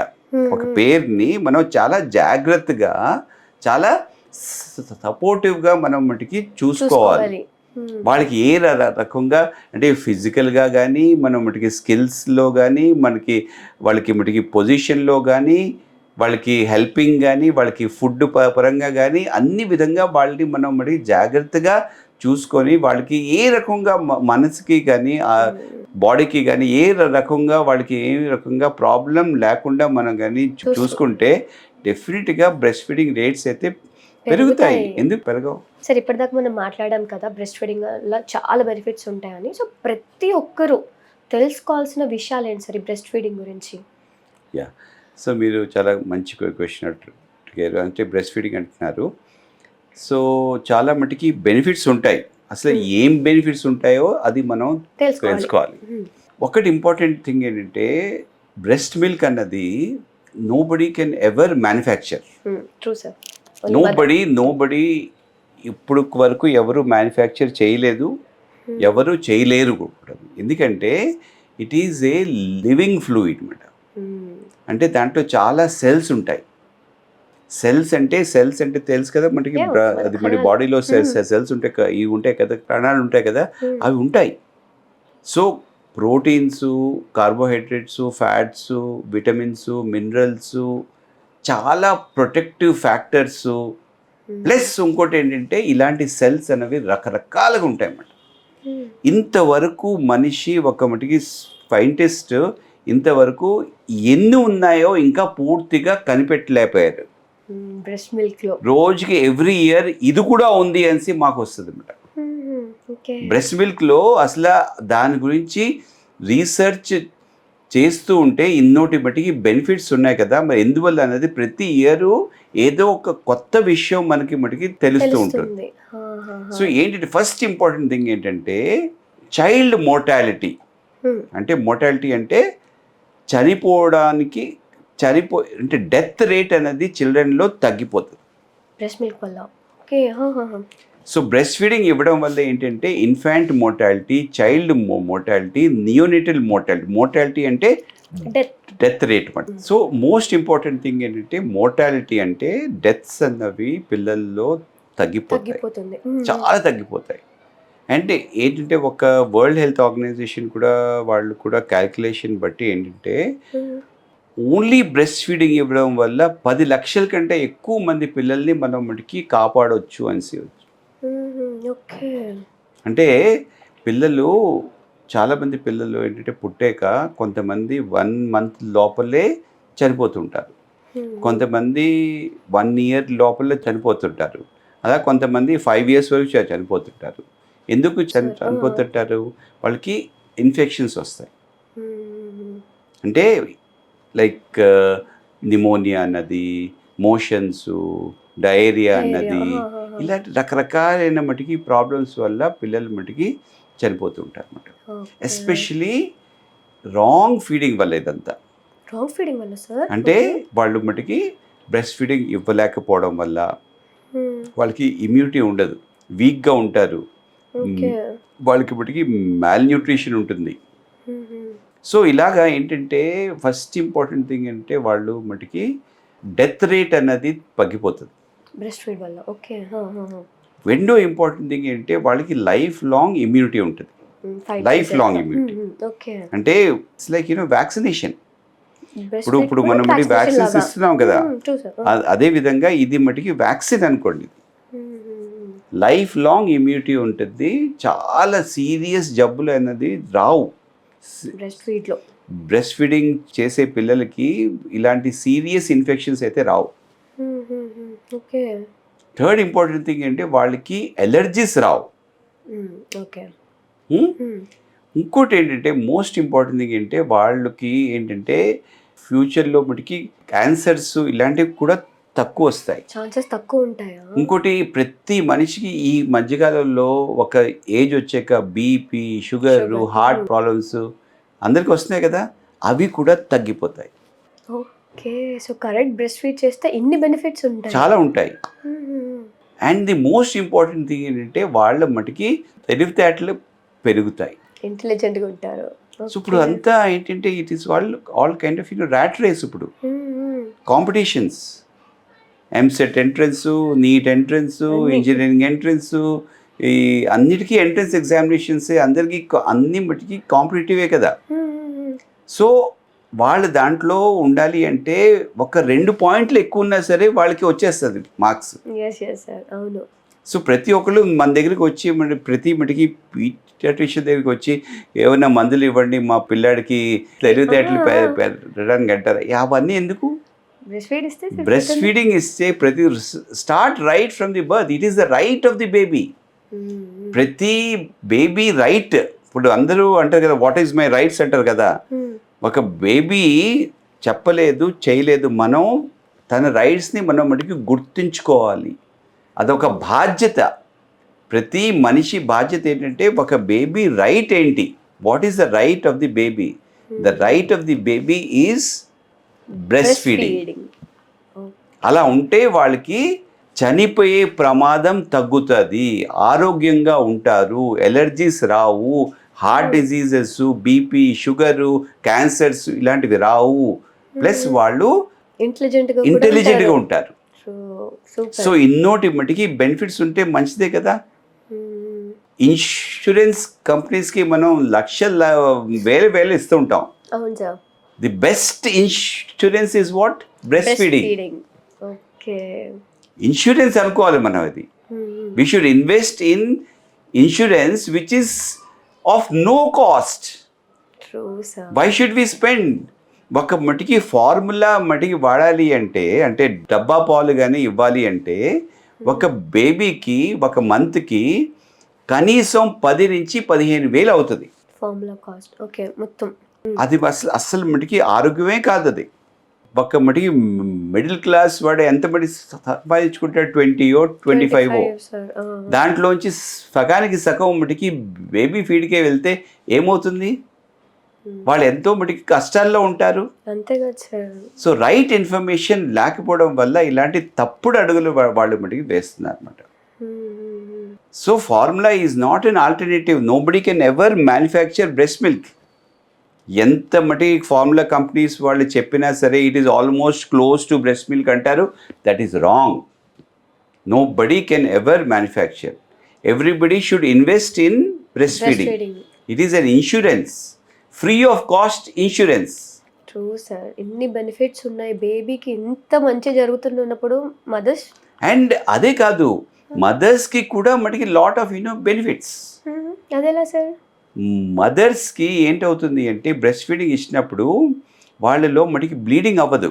ఒక పేరుని మనం చాలా జాగ్రత్తగా, చాలా సపోర్టివ్గా మనం మటుకి చూసుకోవాలి. వాళ్ళకి ఏ రకంగా అంటే ఫిజికల్గా కానీ, మనం మటుకి స్కిల్స్లో కానీ, వాళ్ళకి మటుకి పొజిషన్లో కానీ, వాళ్ళకి హెల్పింగ్ కానీ, వాళ్ళకి ఫుడ్ పరంగా కానీ, అన్ని విధంగా వాళ్ళని మనం మరి జాగ్రత్తగా చూసుకొని, వాళ్ళకి ఏ రకంగా మనసుకి కానీ బాడీకి కానీ ఏ రకంగా వాళ్ళకి ఏ రకంగా ప్రాబ్లం లేకుండా మనం కానీ చూసుకుంటే డెఫినెట్గా బ్రెస్ట్ ఫీడింగ్ రేట్స్ అయితే పెరుగుతాయి. ఎందుకు పెరగవు సార్? ఇప్పటిదాకా మనం మాట్లాడాం కదా బ్రెస్ట్ ఫీడింగ్ వల్ల చాలా బెనిఫిట్స్ ఉంటాయని. సో ప్రతి ఒక్కరూ తెలుసుకోవాల్సిన విషయాలు ఏంటి సార్ ఈ బ్రెస్ట్ ఫీడింగ్ గురించి? సో మీరు చాలా మంచి క్వశ్చన్ అడిగారు. అంటే బ్రెస్ట్ ఫీడింగ్ అంటున్నారు. సో చాలా మటుకి బెనిఫిట్స్ ఉంటాయి. అసలు ఏం బెనిఫిట్స్ ఉంటాయో అది మనం తెలుసుకోవాలి. ఒకటి ఇంపార్టెంట్ థింగ్ ఏంటంటే బ్రెస్ట్ మిల్క్ అన్నది nobody can ever manufacture. Nobody ఇప్పుడు వరకు ఎవరు మ్యానుఫ్యాక్చర్ చేయలేదు, ఎవరు చేయలేరు కూడా. ఎందుకంటే it is a living fluid అన్నమాట. అంటే దాంట్లో చాలా సెల్స్ ఉంటాయి. సెల్స్ అంటే తెలుసు కదా మనకి, అది మన బాడీలో సెల్స్ ఉంటాయి, ఇవి ఉంటాయి కదా, ప్రాణాలు ఉంటాయి కదా, అవి ఉంటాయి. So proteins, carbohydrates, fats, vitamins, minerals, చాలా ప్రొటెక్టివ్ ఫ్యాక్టర్స్, ప్లస్ ఇంకోటి ఏంటంటే ఇలాంటి సెల్స్ అనేవి రకరకాలుగా ఉంటాయి అన్నమాట. ఇంతవరకు మనిషి ఒక మటుకి సైంటిస్ట్ ఇంతవరకు ఎన్ని ఉన్నాయో ఇంకా పూర్తిగా కనిపెట్టలేకపోయారు. బ్రెస్ట్ మిల్క్ లో రోజుకి ఎవ్రీ ఇయర్ ఇది కూడా ఉంది అనేసి మాకు వస్తుంది అన్నమాట. బ్రెస్ట్ మిల్క్ లో అసలు దాని గురించి రీసెర్చ్ చేస్తూ ఉంటే ఇన్నోటి బట్టికి బెనిఫిట్స్ ఉన్నాయి కదా, మరి ఎందువల్ల అనేది ప్రతి ఇయర్ ఏదో ఒక కొత్త విషయం మనకి మటుకి తెలుస్తూ ఉంటుంది. సో ఏంటంటే ఫస్ట్ ఇంపార్టెంట్ థింగ్ ఏంటంటే చైల్డ్ మోర్టాలిటీ. అంటే మోర్టాలిటీ అంటే చనిపోవడానికి అంటే డెత్ రేట్ అనేది చిల్డ్రన్లో తగ్గిపోతుంది బ్రెస్ట్ మిల్క్ వల్ల. ఓకే. సో బ్రెస్ట్ ఫీడింగ్ ఇవ్వడం వల్ల ఏంటంటే infant mortality, child mortality, neonatal mortality అంటే డెత్ రేట్ మాట. సో మోస్ట్ ఇంపార్టెంట్ థింగ్ ఏంటంటే మోర్టాలిటీ అంటే డెత్స్ అన్నవి పిల్లల్లో తగ్గిపోతుంది, చాలా తగ్గిపోతాయి. అంటే ఏంటంటే ఒక వరల్డ్ హెల్త్ ఆర్గనైజేషన్ కూడా వాళ్ళు కూడా క్యాల్కులేషన్ బట్టి ఏంటంటే ఓన్లీ బ్రెస్ట్ ఫీడింగ్ ఇవ్వడం వల్ల 10 లక్షల కంటే ఎక్కువ మంది పిల్లల్ని మనం మటుకి కాపాడవచ్చు అని. ఓకే. అంటే పిల్లలు చాలామంది పిల్లలు ఏంటంటే పుట్టాక కొంతమంది 1 మంత్ లోపలే చనిపోతుంటారు, కొంతమంది 1 ఇయర్ లోపలే చనిపోతుంటారు, అలా కొంతమంది 5 ఇయర్స్ వరకు చనిపోతుంటారు. ఎందుకు చనిపోతుంటారు? వాళ్ళకి ఇన్ఫెక్షన్స్ వస్తాయి. అంటే లైక్ నిమోనియా అన్నది, మోషన్స్, డయేరియా అన్నది, ఇలాంటి రకరకాలైన మటుకి ప్రాబ్లమ్స్ వల్ల పిల్లలు మటుకి చనిపోతుంటారు అన్నమాట. ఎస్పెషలీ రాంగ్ ఫీడింగ్ వల్ల. ఇదంతా రాంగ్ ఫీడింగ్ వల్ల సార్. అంటే వాళ్ళు మటుకి బ్రెస్ట్ ఫీడింగ్ ఇవ్వలేకపోవడం వల్ల వాళ్ళకి ఇమ్యూనిటీ ఉండదు, వీక్గా ఉంటారు, వాళ్ళకి మటుకి మాల్న్యూట్రిషన్ ఉంటుంది. సో ఇలాగా ఏంటంటే ఫస్ట్ ఇంపార్టెంట్ థింగ్ అంటే వాళ్ళు మటుకి డెత్ రేట్ అన్నది తగ్గిపోతుంది బ్రెస్ట్ ఫీడ్ వల్ల. ఓకే. రెండో ఇంపార్టెంట్ థింగ్ ఏంటంటే వాళ్ళకి లైఫ్ లాంగ్ ఇమ్యూనిటీ ఉంటుంది. లైఫ్ లాంగ్ ఇమ్యూనిటీ అంటే ఇట్స్ లైక్ వ్యాక్సినేషన్. ఇప్పుడు మనం వ్యాక్సిన్స్ ఇస్తున్నాం కదా, అదే విధంగా ఇది మటుకి వ్యాక్సిన్ అనుకోండి. లైఫ్ లాంగ్ ఇమ్యూనిటీ ఉంటుంది, చాలా సీరియస్ జబ్బులు అన్నది రావు బ్రెస్ట్ ఫీడింగ్ చేసే పిల్లలకి. ఇలాంటి సీరియస్ ఇన్ఫెక్షన్స్ అయితే రావు. థర్డ్ ఇంపార్టెంట్ థింగ్ అంటే వాళ్ళకి ఎలర్జీస్ రావు. ఇంకోటి ఏంటంటే మోస్ట్ ఇంపార్టెంట్ థింగ్ ఏంటంటే వాళ్ళకి ఏంటంటే ఫ్యూచర్లో మటుకి క్యాన్సర్స్ ఇలాంటివి కూడా తక్కువ వస్తాయి, ఛాన్సెస్ తక్కువ ఉంటాయా? ఇంకోటి ప్రతి మనిషికి ఈ మధ్యకాలంలో ఒక ఏజ్ వచ్చాక బీపీ, షుగర్, హార్ట్ ప్రాబ్లమ్స్ అందరికి వస్తున్నాయి కదా, అవి కూడా తగ్గిపోతాయి. Okay. So correct breast feed చేస్తే ఇన్ని బెనిఫిట్స్ ఉంటాయి, చాలా ఉంటాయి. And the most important thing ఏంటంటే వాళ్ళ మటుకి తెలివితేటలు పెరుగుతాయి, ఇంటెలిజెంట్గా ఉంటారు. సో ఇప్పుడు అంతా ఏంటంటే it is all kind of rat race. ఇప్పుడు competitions, EAMCET entrance, NEET entrance, engineering entrance, ఈ అన్నిటికీ ఎంట్రన్స్ ఎగ్జామినేషన్స్, అందరికీ అన్ని మటుకి కాంపిటేటివే కదా. సో వాళ్ళు దాంట్లో ఉండాలి అంటే ఒక 2 పాయింట్లు ఎక్కువ ఉన్నా సరే వాళ్ళకి వచ్చేస్తుంది మార్క్స్. అవును. సో ప్రతి ఒక్కళ్ళు మన దగ్గరికి వచ్చి ప్రతి మటుకి పీడియాట్రిషియన్ దగ్గరికి వచ్చి ఏమైనా మందులు ఇవ్వండి మా పిల్లాడికి తెలివితేటలు పెట్టడానికి అంటారు. అవన్నీ ఎందుకు? బ్రెస్ట్ ఫీడింగ్ ఇస్తే ప్రతి start right from the birth. It is the right of the baby. ప్రతి బేబీ రైట్. ఇప్పుడు అందరూ అంటారు కదా, వాట్ ఈజ్ మై రైట్స్ అంటారు కదా. ఒక బేబీ చెప్పలేదు, చేయలేదు, మనం తన రైట్స్ని మనం మటుకు గుర్తుంచుకోవాలి. అదొక బాధ్యత, ప్రతి మనిషి బాధ్యత. ఏంటంటే ఒక బేబీ రైట్ ఏంటి, what is the right of the baby? The right of the baby is breast feeding. అలా ఉంటే వాళ్ళకి చనిపోయే ప్రమాదం తగ్గుతుంది, ఆరోగ్యంగా ఉంటారు, ఎలర్జీస్ రావు, heart diseases, BP, sugar, cancers ఇలాంటివి రావు. ప్లస్ వాళ్ళు ఇంటెలిజెంట్గా ఉంటారు. సో ఇన్నోటి మటుకి బెనిఫిట్స్ ఉంటే మంచిదే కదా. ఇన్సూరెన్స్ కంపెనీస్కి మనం లక్షల వేలు ఇస్తూ ఉంటాం. The best insurance is what? Breast feeding. Insurance అనుకోవాలి మనం. అది we should invest in insurance which is of no cost. Why should we spend? ఒక మటుకి ఫార్ములా మటుకి వాడాలి అంటే, అంటే డబ్బా పాలు కానీ ఇవ్వాలి అంటే ఒక బేబీకి ఒక మంత్కి కనీసం 10 నుంచి 15 వేలు అవుతుంది ఫార్ములా కాస్ట్. ఓకే, మొత్తం అది అస్సలు మటుకి ఆరోగ్యమే కాదు అది. ఒక మటుకి మిడిల్ క్లాస్ వాడు ఎంత మటుకి సంపాదించుకుంటాడు, 20 25 సార్. దాంట్లోంచి సగానికి సగం మటుకి బేబీ ఫీడ్కే వెళ్తే ఏమవుతుంది? వాళ్ళు ఎంతో మటుకి కష్టాల్లో ఉంటారు. అంతే కదా సార్. సో రైట్ ఇన్ఫర్మేషన్ లేకపోవడం వల్ల ఇలాంటి తప్పుడు అడుగులు వాళ్ళు మటుకి వేస్తున్నారు అనమాట. So formula is not an alternative. Nobody can ever manufacture breast milk. ఎంత మటుకి ఫార్ములా కంపెనీస్ వాళ్ళు చెప్పినా సరే it is almost close to breast milk అంటారు. That is wrong. Nobody can ever manufacture. Everybody should invest in breast feeding. It is an insurance, free of cost insurance. True sir. ఇన్ని benefits ఉన్నాయి బేబీకి, ఇంత మంచి జరుగుతున్నప్పుడు mothers. And అదే కాదు, మదర్స్కి కూడా మటుకి లాట్ ఆఫ్ బెనిఫిట్స్. అదేలా సార్? మదర్స్కి ఏంటవుతుంది అంటే బ్రెస్ట్ ఫీడింగ్ ఇచ్చినప్పుడు వాళ్ళలో మటుకి బ్లీడింగ్ అవ్వదు.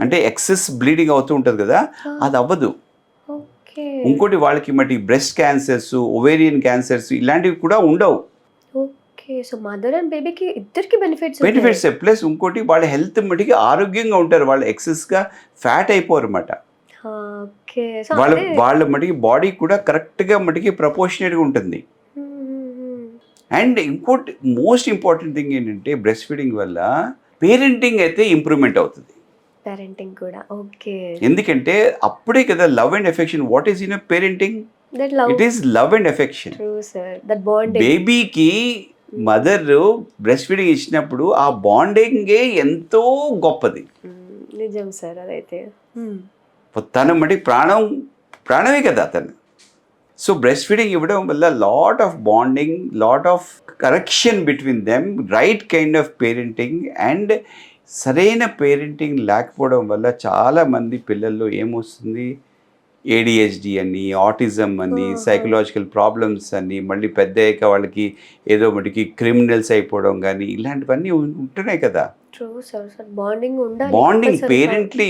అంటే ఎక్సెస్ బ్లీడింగ్ అవుతూ ఉంటుంది కదా, అది అవ్వదు. ఇంకోటి వాళ్ళకి మటుకి బ్రెస్ట్ క్యాన్సర్స్, ఓవేరియన్ క్యాన్సర్స్ ఇలాంటివి కూడా ఉండవు. సో మదర్ అండ్ బేబీకి ఇద్దరికి బెనిఫిట్స్. ప్లస్ ఇంకోటి వాళ్ళ హెల్త్ మటుకి ఆరోగ్యంగా ఉంటారు. వాళ్ళు ఎక్సెస్గా ఫ్యాట్ అయిపోరు అన్నమాట. వాళ్ళ మటుకి బాడీ కూడా కరెక్ట్గా మటుకి ప్రపోర్షనేట్గా ఉంటుంది. అండ్ ఇంకోటి మోస్ట్ ఇంపార్టెంట్ థింగ్ ఏంటంటే బ్రెస్ట్ ఫీడింగ్ వల్ల పేరెంటింగ్ అయితే ఇంప్రూవ్మెంట్ అవుతుంది. పేరెంటింగ్ కూడా ఓకే. ఎందుకంటే అప్పుడే కదా love and affection. What is parenting? It is love and affection. బేబీకి మదర్ బ్రెస్ట్ ఫీడింగ్ ఇచ్చినప్పుడు ఆ బాండింగే ఎంతో గొప్పది. నిజం సార్. అదైతే తన మటుకి ప్రాణమే కదా తను. సో బ్రెస్ట్ ఫీడింగ్ ఇవ్వడం వల్ల lot of bonding, lot of correction between them, right kind of parenting. And సరైన పేరెంటింగ్ లేకపోవడం వల్ల చాలామంది పిల్లల్లో ఏమొస్తుంది, ADHD అని, ఆటిజం అని, సైకలాజికల్ ప్రాబ్లమ్స్ అని, మళ్ళీ పెద్ద అయ్యాక వాళ్ళకి ఏదో మటుకి క్రిమినల్స్ అయిపోవడం కానీ ఇలాంటివన్నీ ఉంటున్నాయి కదా. బాండింగ్ పేరెంట్లీ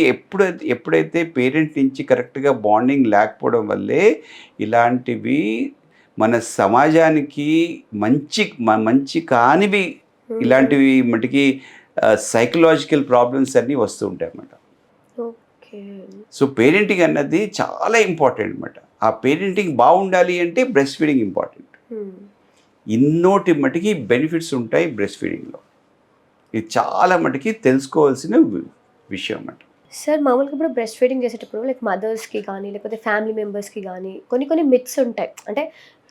ఎప్పుడైతే పేరెంట్ నుంచి కరెక్ట్గా బాండింగ్ లేకపోవడం వల్లే ఇలాంటివి మన సమాజానికి మంచి కానివి ఇలాంటివి మటుకి సైకలాజికల్ ప్రాబ్లమ్స్ అన్నీ వస్తూ ఉంటాయి అన్నమాట. సో పేరెంటింగ్ అన్నది చాలా ఇంపార్టెంట్ అన్నమాట. ఆ పేరెంటింగ్ బాగుండాలి అంటే బ్రెస్ట్ ఫీడింగ్ ఇంపార్టెంట్. ఇన్నోటి మటుకి బెనిఫిట్స్ ఉంటాయి బ్రెస్ట్ ఫీడింగ్లో. ఇది చాలా మటుకి తెలుసుకోవాల్సిన విషయం అన్నమాట. సార్ మామూలుగా ఇప్పుడు బ్రెస్ట్ ఫీడింగ్ చేసేటప్పుడు లైక్ మదర్స్కి కానీ లేకపోతే ఫ్యామిలీ మెంబర్స్కి కానీ కొన్ని మిత్స్ ఉంటాయి. అంటే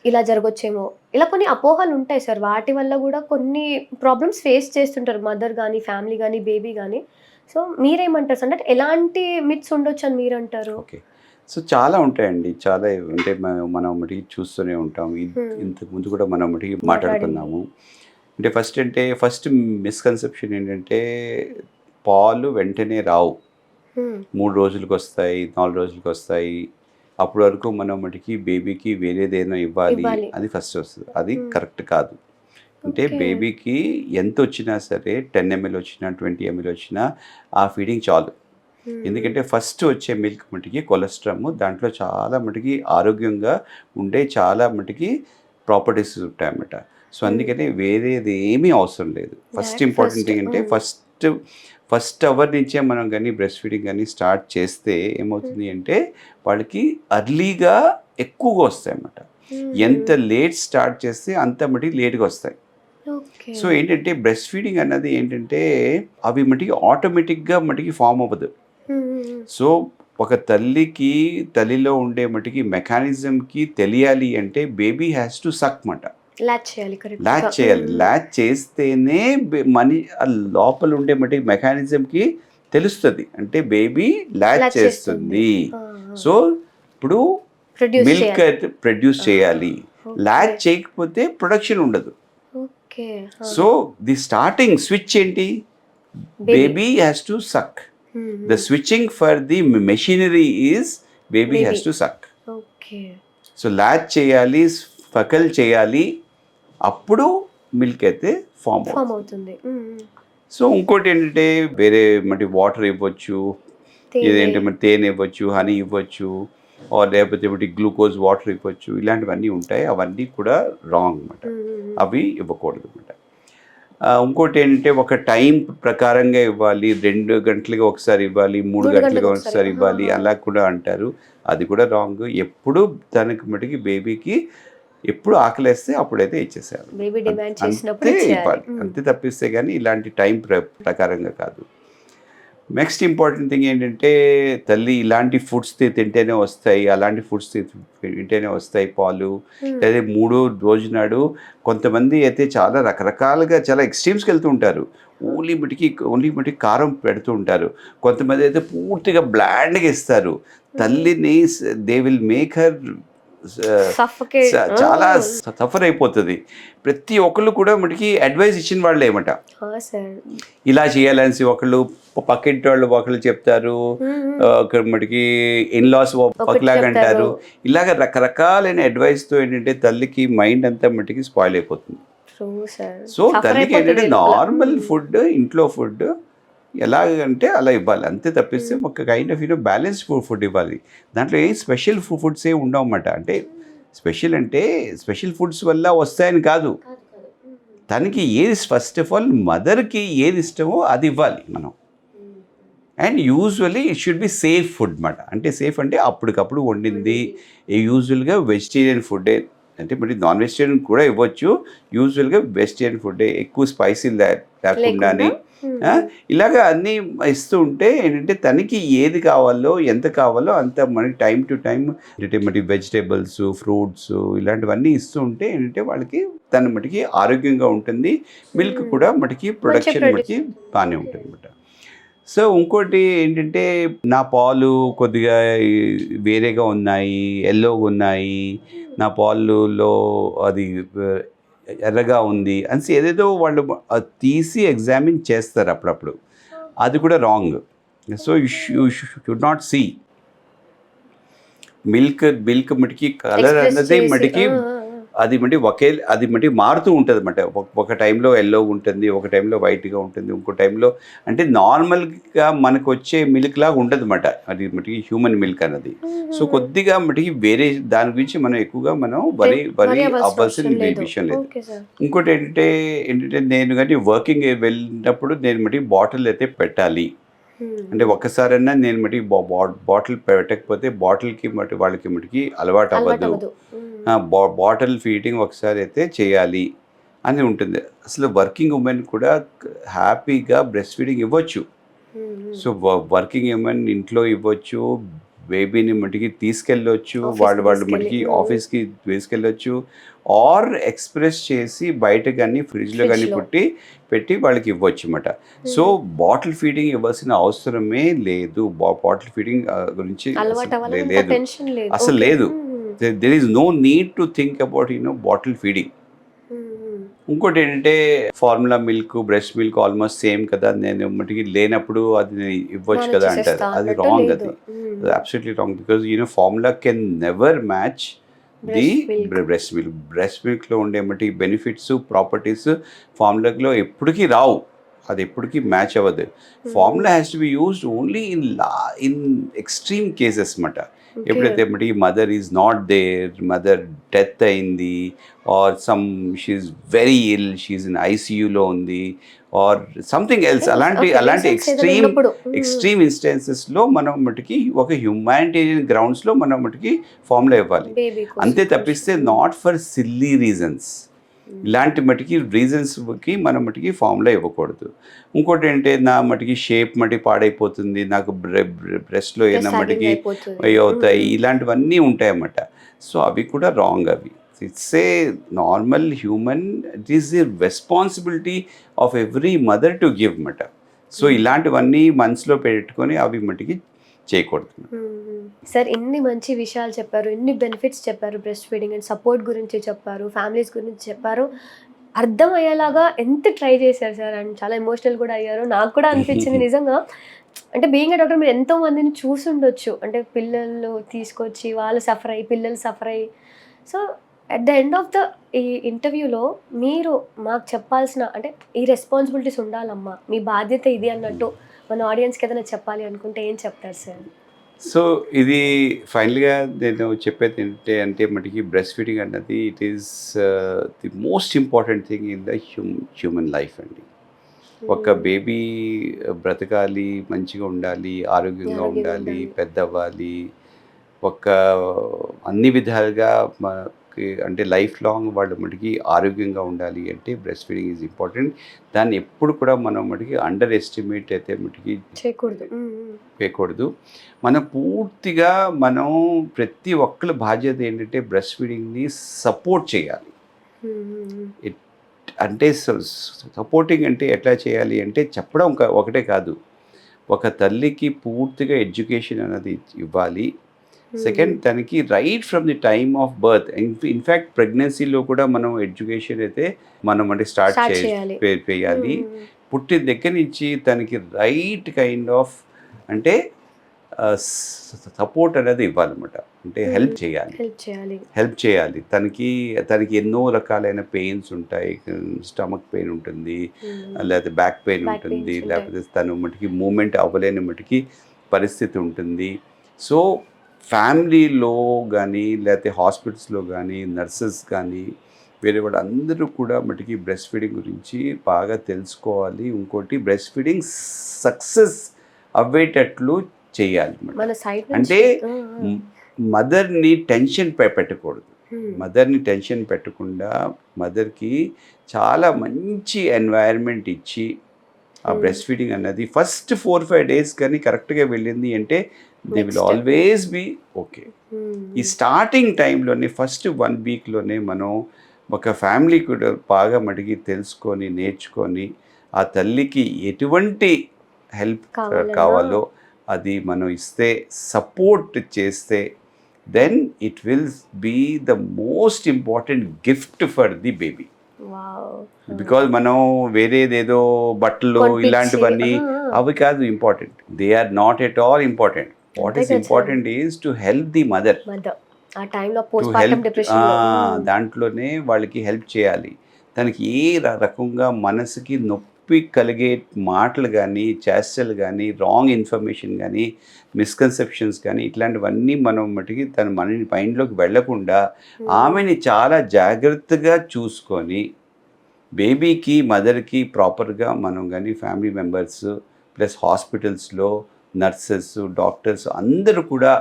ఇలా జరగొచ్చేమో, ఇలా కొన్ని అపోహలు ఉంటాయి సార్. వాటి వల్ల కూడా కొన్ని ప్రాబ్లమ్స్ ఫేస్ చేస్తుంటారు మదర్ కానీ, ఫ్యామిలీ కానీ, బేబీ కానీ. సో మీరేమంటారు సార్? అంటే ఎలాంటి మిత్స్ ఉండొచ్చు అని మీరు అంటారు? ఓకే, సో చాలా ఉంటాయండి. చాలా అంటే మనం మటుకి చూస్తూనే ఉంటాం. ఇంతకు ముందు కూడా మనం మటుకి మాట్లాడుకున్నాము. అంటే ఫస్ట్ మిస్కన్సెప్షన్ ఏంటంటే పాలు వెంటనే రావు. 3 రోజులకు వస్తాయి, 4 రోజులకు వస్తాయి. అప్పటి వరకు మనం మటుకి బేబీకి వేరేదైనా ఇవ్వాలి అది ఫస్ట్ వస్తుంది. అది కరెక్ట్ కాదు. అంటే బేబీకి ఎంత వచ్చినా సరే 10 ml వచ్చినా 20 ml వచ్చినా ఆ ఫీడింగ్ చాలు. ఎందుకంటే ఫస్ట్ వచ్చే మిల్క్ మటుకి కొలెస్ట్రామ్, దాంట్లో చాలా మటుకి ఆరోగ్యంగా ఉండే చాలా మటుకి ప్రాపర్టీస్ ఉంటాయన్నమాట. సో అందుకని వేరేది ఏమీ అవసరం లేదు. ఫస్ట్ ఇంపార్టెంట్ థింగ్ అంటే ఫస్ట్ అవర్ నుంచే మనం కానీ బ్రెస్ట్ ఫీడింగ్ కానీ స్టార్ట్ చేస్తే ఏమవుతుంది అంటే వాళ్ళకి అర్లీగా ఎక్కువగా వస్తాయి అన్నమాట. ఎంత లేట్ స్టార్ట్ చేస్తే అంత మటుకి లేట్గా వస్తాయి. సో ఏంటంటే బ్రెస్ట్ ఫీడింగ్ అన్నది ఏంటంటే అవి మటుకి ఆటోమేటిక్గా మటుకి ఫామ్ అవ్వదు. సో ఒక తల్లిలో ఉండే మటుకి మెకానిజంకి తెలియాలి అంటే బేబీ హ్యాస్ టు సక్ మాట. లాచ్ చేయాలి. లాచ్ చేస్తేనే లోపల ఉండే మటుకి మెకానిజంకి తెలుస్తుంది. అంటే బేబీ లాచ్ చేస్తుంది. సో ఇప్పుడు మిల్క్ ప్రొడ్యూస్ చేయాలి. లాచ్ చేయకపోతే ప్రొడక్షన్ ఉండదు. సో ది స్టార్టింగ్ స్విచ్ ఏంటి? Baby has to suck. The switching for the machinery is baby has to suck. So latch చేయాలి, ఫకల్ చేయాలి, అప్పుడు మిల్క్ అయితే ఫామ్ అవుతుంది. సో ఇంకోటి ఏంటంటే వేరే మళ్ళీ వాటర్ ఇవ్వచ్చు, ఇదేంటంటే తేనె ఇవ్వచ్చు, హనీ ఇవ్వచ్చు, లేకపోతే ఒకటి గ్లూకోజ్ వాటర్ ఇవ్వచ్చు. ఇలాంటివన్నీ ఉంటాయి. అవన్నీ కూడా రాంగ్ అన్నమాట. అవి ఇవ్వకూడదు అన్నమాట. ఇంకోటి ఏంటంటే ఒక టైం ప్రకారంగా ఇవ్వాలి, 2 గంటలుగా ఒకసారి ఇవ్వాలి, 3 3 గంటలుగా గంటలకు ఒకసారి. ఒకసారి ఇవ్వాలి అలా కూడా అంటారు. అది కూడా రాంగ్. ఎప్పుడు తనకి మటుకి బేబీకి ఎప్పుడు ఆకలేస్తే అప్పుడైతే ఇచ్చేసేయాలి. బేబీ డిమాండ్ చేసినప్పుడు అంతే ఇచ్చేయాలి. ఇవ్వాలి. అంతే తప్పిస్తే కానీ ఇలాంటి టైం ప్రకారంగా కాదు. నెక్స్ట్ ఇంపార్టెంట్ థింగ్ ఏంటంటే తల్లి ఇలాంటి ఫుడ్స్ తింటేనే వస్తాయి, అలాంటి ఫుడ్స్ తింటేనే వస్తాయి పాలు. లేదా 3వ రోజు నాడు కొంతమంది అయితే చాలా రకరకాలుగా చాలా ఎక్స్ట్రీమ్స్కి వెళ్తూ ఉంటారు. ఓన్లీ మటుకి కారం పెడుతూ ఉంటారు. కొంతమంది అయితే పూర్తిగా బ్లాండ్గా ఇస్తారు. తల్లిని they will make her suffocate. చాలా సఫర్ అయిపోతుంది. ప్రతి ఒక్కళ్ళు కూడా మనకి అడ్వైస్ ఇచ్చిన వాళ్ళు ఏమట సార్. ఇలా చేయాలనేసి ఒకళ్ళు పక్కింటి వాళ్ళు ఒకళ్ళు చెప్తారు, మనకి ఇన్లాస్ ఒకలాగా అంటారు. ఇలాగ రకరకాలైన అడ్వైస్తో ఏంటంటే తల్లికి మైండ్ అంతా మటుకి స్పాయిల్ అయిపోతుంది. సో తల్లికి ఏంటంటే నార్మల్ ఫుడ్, ఇంట్లో ఫుడ్ ఎలాగంటే అలా ఇవ్వాలి, అంతే తప్పిస్తే ఒక కైండ్ ఆఫ్ బ్యాలెన్స్డ్ ఫుడ్ ఇవ్వాలి. దాంట్లో ఏ స్పెషల్ ఫుడ్స్ ఏ ఉండవన్నమాట. అంటే స్పెషల్ ఫుడ్స్ వల్ల వస్తాయని కాదు, తనకి ఏది ఫస్ట్ ఆఫ్ ఆల్ మదర్కి ఏది ఇష్టమో అది ఇవ్వాలి మనం. And usually it should be safe food అన్నమాట. అంటే సేఫ్ అంటే అప్పటికప్పుడు వండింది. యూజువల్గా వెజిటేరియన్ ఫుడ్డే, అంటే మరి నాన్ వెజిటేరియన్ కూడా ఇవ్వచ్చు. యూజువల్గా వెజిటేరియన్ ఫుడ్డే, ఎక్కువ స్పైసీ లేకుండానే ఇలాగ అన్నీ ఇస్తూ ఉంటే ఏంటంటే తనకి ఏది కావాలో ఎంత కావాలో అంత మనకి టైం టు టైం అంటే మరి వెజిటేబుల్స్, ఫ్రూట్స్ ఇలాంటివన్నీ ఇస్తూ ఉంటే ఏంటంటే వాళ్ళకి తన మటుకి ఆరోగ్యంగా ఉంటుంది. మిల్క్ కూడా మటుకి ప్రొడక్షన్ మటుకి బాగానే ఉంటుంది అన్నమాట. సో ఇంకోటి ఏంటంటే నా పాలు కొద్దిగా వేరేగా ఉన్నాయి, ఎల్లోగా ఉన్నాయి, నా పాలులో అది ఎర్రగా ఉంది అని ఏదేదో వాళ్ళు తీసి ఎగ్జామిన్ చేస్తారు అప్పుడప్పుడు. అది కూడా wrong. So you should not see milk మటుకి కలర్ అన్నది మటుకి అది మటుకి మారుతూ ఉంటుంది అన్నమాట. ఒక టైంలో ఎల్లో ఉంటుంది, ఒక టైంలో వైట్గా ఉంటుంది, ఇంకో టైంలో అంటే నార్మల్గా మనకు వచ్చే మిల్క్ లాగా ఉంటుంది అన్నమాట. అది మటుకి హ్యూమన్ మిల్క్ అన్నది. సో కొద్దిగా మటుకి వేరే దాని గురించి మనం ఎక్కువగా వరి అవ్వాల్సిన విషయం లేదు. ఇంకోటి ఏంటంటే నేను కానీ వర్కింగ్ వెళ్ళినప్పుడు నేను మటుకి బాటిల్ అయితే పెట్టాలి. అంటే ఒక్కసారైనా నేను మటుకి బాటిల్ పెట్టకపోతే బాటిల్కి వాళ్ళకి మటుకి అలవాటు అవ్వదు. బాటిల్ ఫీడింగ్ ఒకసారి అయితే చేయాలి అని ఉంటుంది. అసలు వర్కింగ్ ఉమెన్ కూడా హ్యాపీగా బ్రెస్ట్ ఫీడింగ్ ఇవ్వచ్చు. సో వర్కింగ్ ఉమెన్ ఇంట్లో ఇవ్వచ్చు, బేబీని మటుకి తీసుకెళ్ళొచ్చు, వాళ్ళు మటుకి ఆఫీస్కి తీసుకెళ్ళొచ్చు, ఆర్ ఎక్స్ప్రెస్ చేసి బయట కానీ ఫ్రిడ్జ్లో కానీ పెట్టి వాళ్ళకి ఇవ్వచ్చు అన్నమాట. సో బాటిల్ ఫీడింగ్ ఇవ్వాల్సిన అవసరమే లేదు. బాటిల్ ఫీడింగ్ గురించి అసలు లేదు. There is no need to think about bottle feeding. ఇంకోటి ఏంటంటే formula milk, breast milk almost same కదా, నేను మటుకి లేనప్పుడు అది ఇవ్వచ్చు కదా అంటారు. అది రాంగ్. అది absolutely wrong. Because formula can never match the breast milk. Breast మిల్క్లో ఉండే మటుకి బెనిఫిట్స్, ప్రాపర్టీస్ ఫార్ములాలో ఎప్పటికీ రావు. అది ఎప్పటికీ మ్యాచ్ అవ్వదు. Formula has to be used only in extreme cases అన్నమాట. ఎప్పుడైతే మటుకి mother is not there, mother death అయింది, or she is very ill, she is in ఐసీయూలో ఉంది, ఆర్ సంథింగ్ ఎల్స్, అలాంటి ఎక్స్ట్రీమ్ ఇన్స్టెన్సెస్లో మనం మటుకి ఒక హ్యూమానిటేరియన్ గ్రౌండ్స్లో మనం మటుకి ఫార్ములా ఇవ్వాలి. అంతే తప్పిస్తే నాట్ ఫర్ సిల్లీ రీజన్స్. ఇలాంటి మటుకి రీజన్స్కి మనం మటుకి ఫార్ములా ఇవ్వకూడదు. ఇంకోటి ఏంటంటే నా మటుకి షేప్ మటుకి పాడైపోతుంది, నాకు బ్రెస్ట్లో ఏదైనా మటుకి అవుతాయి, ఇలాంటివన్నీ ఉంటాయన్నమాట. సో అవి కూడా రాంగ్. అవి it's a normal human, it is the responsibility of every mother to give అన్నమాట. సో ఇలాంటివన్నీ మనసులో పెట్టుకొని అవి మటుకి చేయకూడదు. సార్ ఇన్ని మంచి విషయాలు చెప్పారు, ఇన్ని బెనిఫిట్స్ చెప్పారు, బ్రెస్ట్ ఫీడింగ్ అండ్ సపోర్ట్ గురించి చెప్పారు, ఫ్యామిలీస్ గురించి చెప్పారు, అర్థం అయ్యేలాగా ఎంత ట్రై చేశారు సార్. అండ్ చాలా ఎమోషనల్ కూడా అయ్యారు. నాకు కూడా అనిపించింది నిజంగా, అంటే బీయింగ్ ఏ డాక్టర్ మీరు ఎంతో మందిని చూసి ఉండొచ్చు, అంటే పిల్లలు తీసుకొచ్చి వాళ్ళు సఫర్ అయ్యి, పిల్లలు సఫర్ అయ్యి. So at the end of the ఈ ఇంటర్వ్యూలో మీరు మాకు చెప్పాల్సిన, అంటే ఈ రెస్పాన్సిబిలిటీస్ ఉండాలమ్మా, మీ బాధ్యత ఇది అన్నట్టు మన ఆడియన్స్కి ఏదైనా చెప్పాలి అనుకుంటే ఏం చెప్తారు సార్? సో ఇది ఫైనల్గా నేను చెప్పేది ఏంటంటే అంటే మనకి బ్రెస్ట్ ఫీడింగ్ అన్నది it is the most important thing in the human life అండి. ఒక బేబీ బ్రతకాలి, మంచిగా ఉండాలి, ఆరోగ్యంగా ఉండాలి, పెద్ద అవ్వాలి, ఒక అన్ని విధాలుగా మనకి అంటే లైఫ్ లాంగ్ వాళ్ళు మటుకి ఆరోగ్యంగా ఉండాలి అంటే బ్రెస్ట్ ఫీడింగ్ ఈజ్ ఇంపార్టెంట్. దాన్ని ఎప్పుడు కూడా మనం మటుకి అండర్ ఎస్టిమేట్ అయితే మటుకి చేయకూడదు. చేయకూడదు. మనం పూర్తిగా మనం ప్రతి ఒక్కరి బాధ్యత ఏంటంటే బ్రెస్ట్ ఫీడింగ్‌ని సపోర్ట్ చేయాలి. ఇట్ అంటే సపోర్టింగ్ అంటే ఎట్లా చేయాలి అంటే చెప్పడం ఒకటే కాదు. ఒక తల్లికి పూర్తిగా ఎడ్యుకేషన్ అనేది ఇవ్వాలి. సెకండ్ తనకి right from the time of birth in fact ప్రెగ్నెన్సీలో కూడా మనం ఎడ్యుకేషన్ అయితే మనం అంటే స్టార్ట్ చేయాలి. చేయాలి. పుట్టిన దగ్గర నుంచి తనకి రైట్ కైండ్ ఆఫ్ అంటే సపోర్ట్ అనేది ఇవ్వాలన్నమాట. అంటే హెల్ప్ చేయాలి. తనకి ఎన్నో రకాలైన పెయిన్స్ ఉంటాయి. స్టమక్ పెయిన్ ఉంటుంది, లేకపోతే బ్యాక్ పెయిన్ ఉంటుంది, లేకపోతే తను మటుకి మూమెంట్ అవ్వలేని మటుకి పరిస్థితి ఉంటుంది. సో ఫ్యామిలీలో కానీ లేకపోతే హాస్పిటల్స్లో కానీ నర్సెస్ కానీ వేరే వాళ్ళు అందరూ కూడా మటుకి బ్రెస్ట్ ఫీడింగ్ గురించి బాగా తెలుసుకోవాలి. ఇంకోటి బ్రెస్ట్ ఫీడింగ్ సక్సెస్ అవ్వేటట్లు చేయాలి. అంటే మదర్ని టెన్షన్ పెట్టకూడదు. మదర్ని టెన్షన్ పెట్టకుండా మదర్కి చాలా మంచి ఎన్వైరన్మెంట్ ఇచ్చి ఆ బ్రెస్ట్ ఫీడింగ్ అన్నది ఫస్ట్ 4-5 days కానీ కరెక్ట్గా వెళ్ళింది అంటే they will always be okay. ఈ స్టార్టింగ్ టైంలోనే ఫస్ట్ 1 weekలోనే మనం ఒక ఫ్యామిలీ కూడా బాగా మడిగి తెలుసుకొని నేర్చుకొని ఆ తల్లికి ఎటువంటి హెల్ప్ కావాలో అది మనం ఇస్తే సపోర్ట్ చేస్తే then it will be the most important gift for the baby. Because మనం వేరేదేదో బట్టలు ఇలాంటివన్నీ అవి కాదు important. They are not at all important. What is important is to help the mother. దాంట్లోనే వాళ్ళకి హెల్ప్ చేయాలి. తనకి ఏ రకంగా మనసుకి నొప్పి కలిగే మాటలు కానీ చేష్టలు కానీ రాంగ్ ఇన్ఫర్మేషన్ కానీ మిస్కన్సెప్షన్స్ కానీ ఇట్లాంటివన్నీ మనం మటుకి తన మైండ్లోకి వెళ్లకుండా ఆమెని చాలా జాగ్రత్తగా చూసుకొని బేబీకి మదర్కి ప్రాపర్గా మనం కానీ ఫ్యామిలీ మెంబర్స్ ప్లస్ హాస్పిటల్స్లో నర్సెస్ డాక్టర్స్ అందరూ కూడా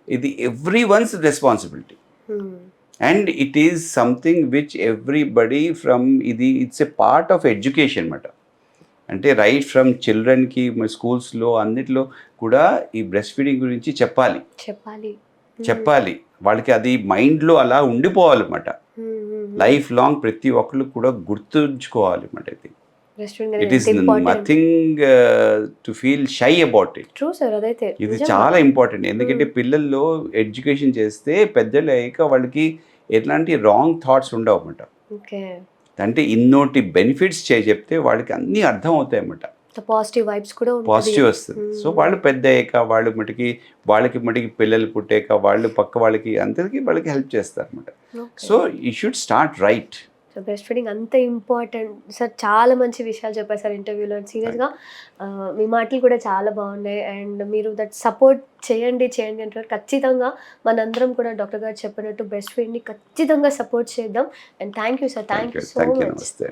ఇది every once responsibility and it is something which everybody from it's a part of education అన్నమాట. అంటే రైట్ ఫ్రమ్ చిల్డ్రన్కి స్కూల్స్లో అన్నిట్లో కూడా ఈ బ్రెస్ట్ ఫీడింగ్ గురించి చెప్పాలి వాళ్ళకి. అది మైండ్లో అలా ఉండిపోవాలన్నమాట. లైఫ్ లాంగ్ ప్రతి ఒక్కళ్ళు కూడా గుర్తుంచుకోవాలన్నమాట. It is nothing to feel shy about it. ఇది చాలా ఇంపార్టెంట్. ఎందుకంటే పిల్లల్లో ఎడ్యుకేషన్ చేస్తే పెద్దలు అయ్యాక వాళ్ళకి ఎట్లాంటి రాంగ్ థాట్స్ ఉండవు అన్నమాట. అంటే ఇన్నోటి బెనిఫిట్స్ చెప్తే వాళ్ళకి అన్నీ అర్థం అవుతాయి అన్నమాట. పాజిటివ్ వస్తుంది. సో వాళ్ళు పెద్ద అయ్యాక వాళ్ళకి మటుకి పిల్లలు పుట్టాక వాళ్ళు పక్క వాళ్ళకి అందరికీ వాళ్ళకి హెల్ప్ చేస్తారు అన్నమాట. So you should start right. So breast feeding అంత ఇంపార్టెంట్ సార్. చాలా మంచి విషయాలు చెప్పారు సార్ ఇంటర్వ్యూలో. సీరియస్గా మీ మాటలు కూడా చాలా బాగున్నాయి. అండ్ మీరు దట్ సపోర్ట్ చేయండి అంటారు. ఖచ్చితంగా మనందరం కూడా డాక్టర్ గారు చెప్పినట్టు బ్రెస్ట్ ఫీడింగ్ని ఖచ్చితంగా సపోర్ట్ చేద్దాం. And thank you sir. Thank you so much. నమస్తే.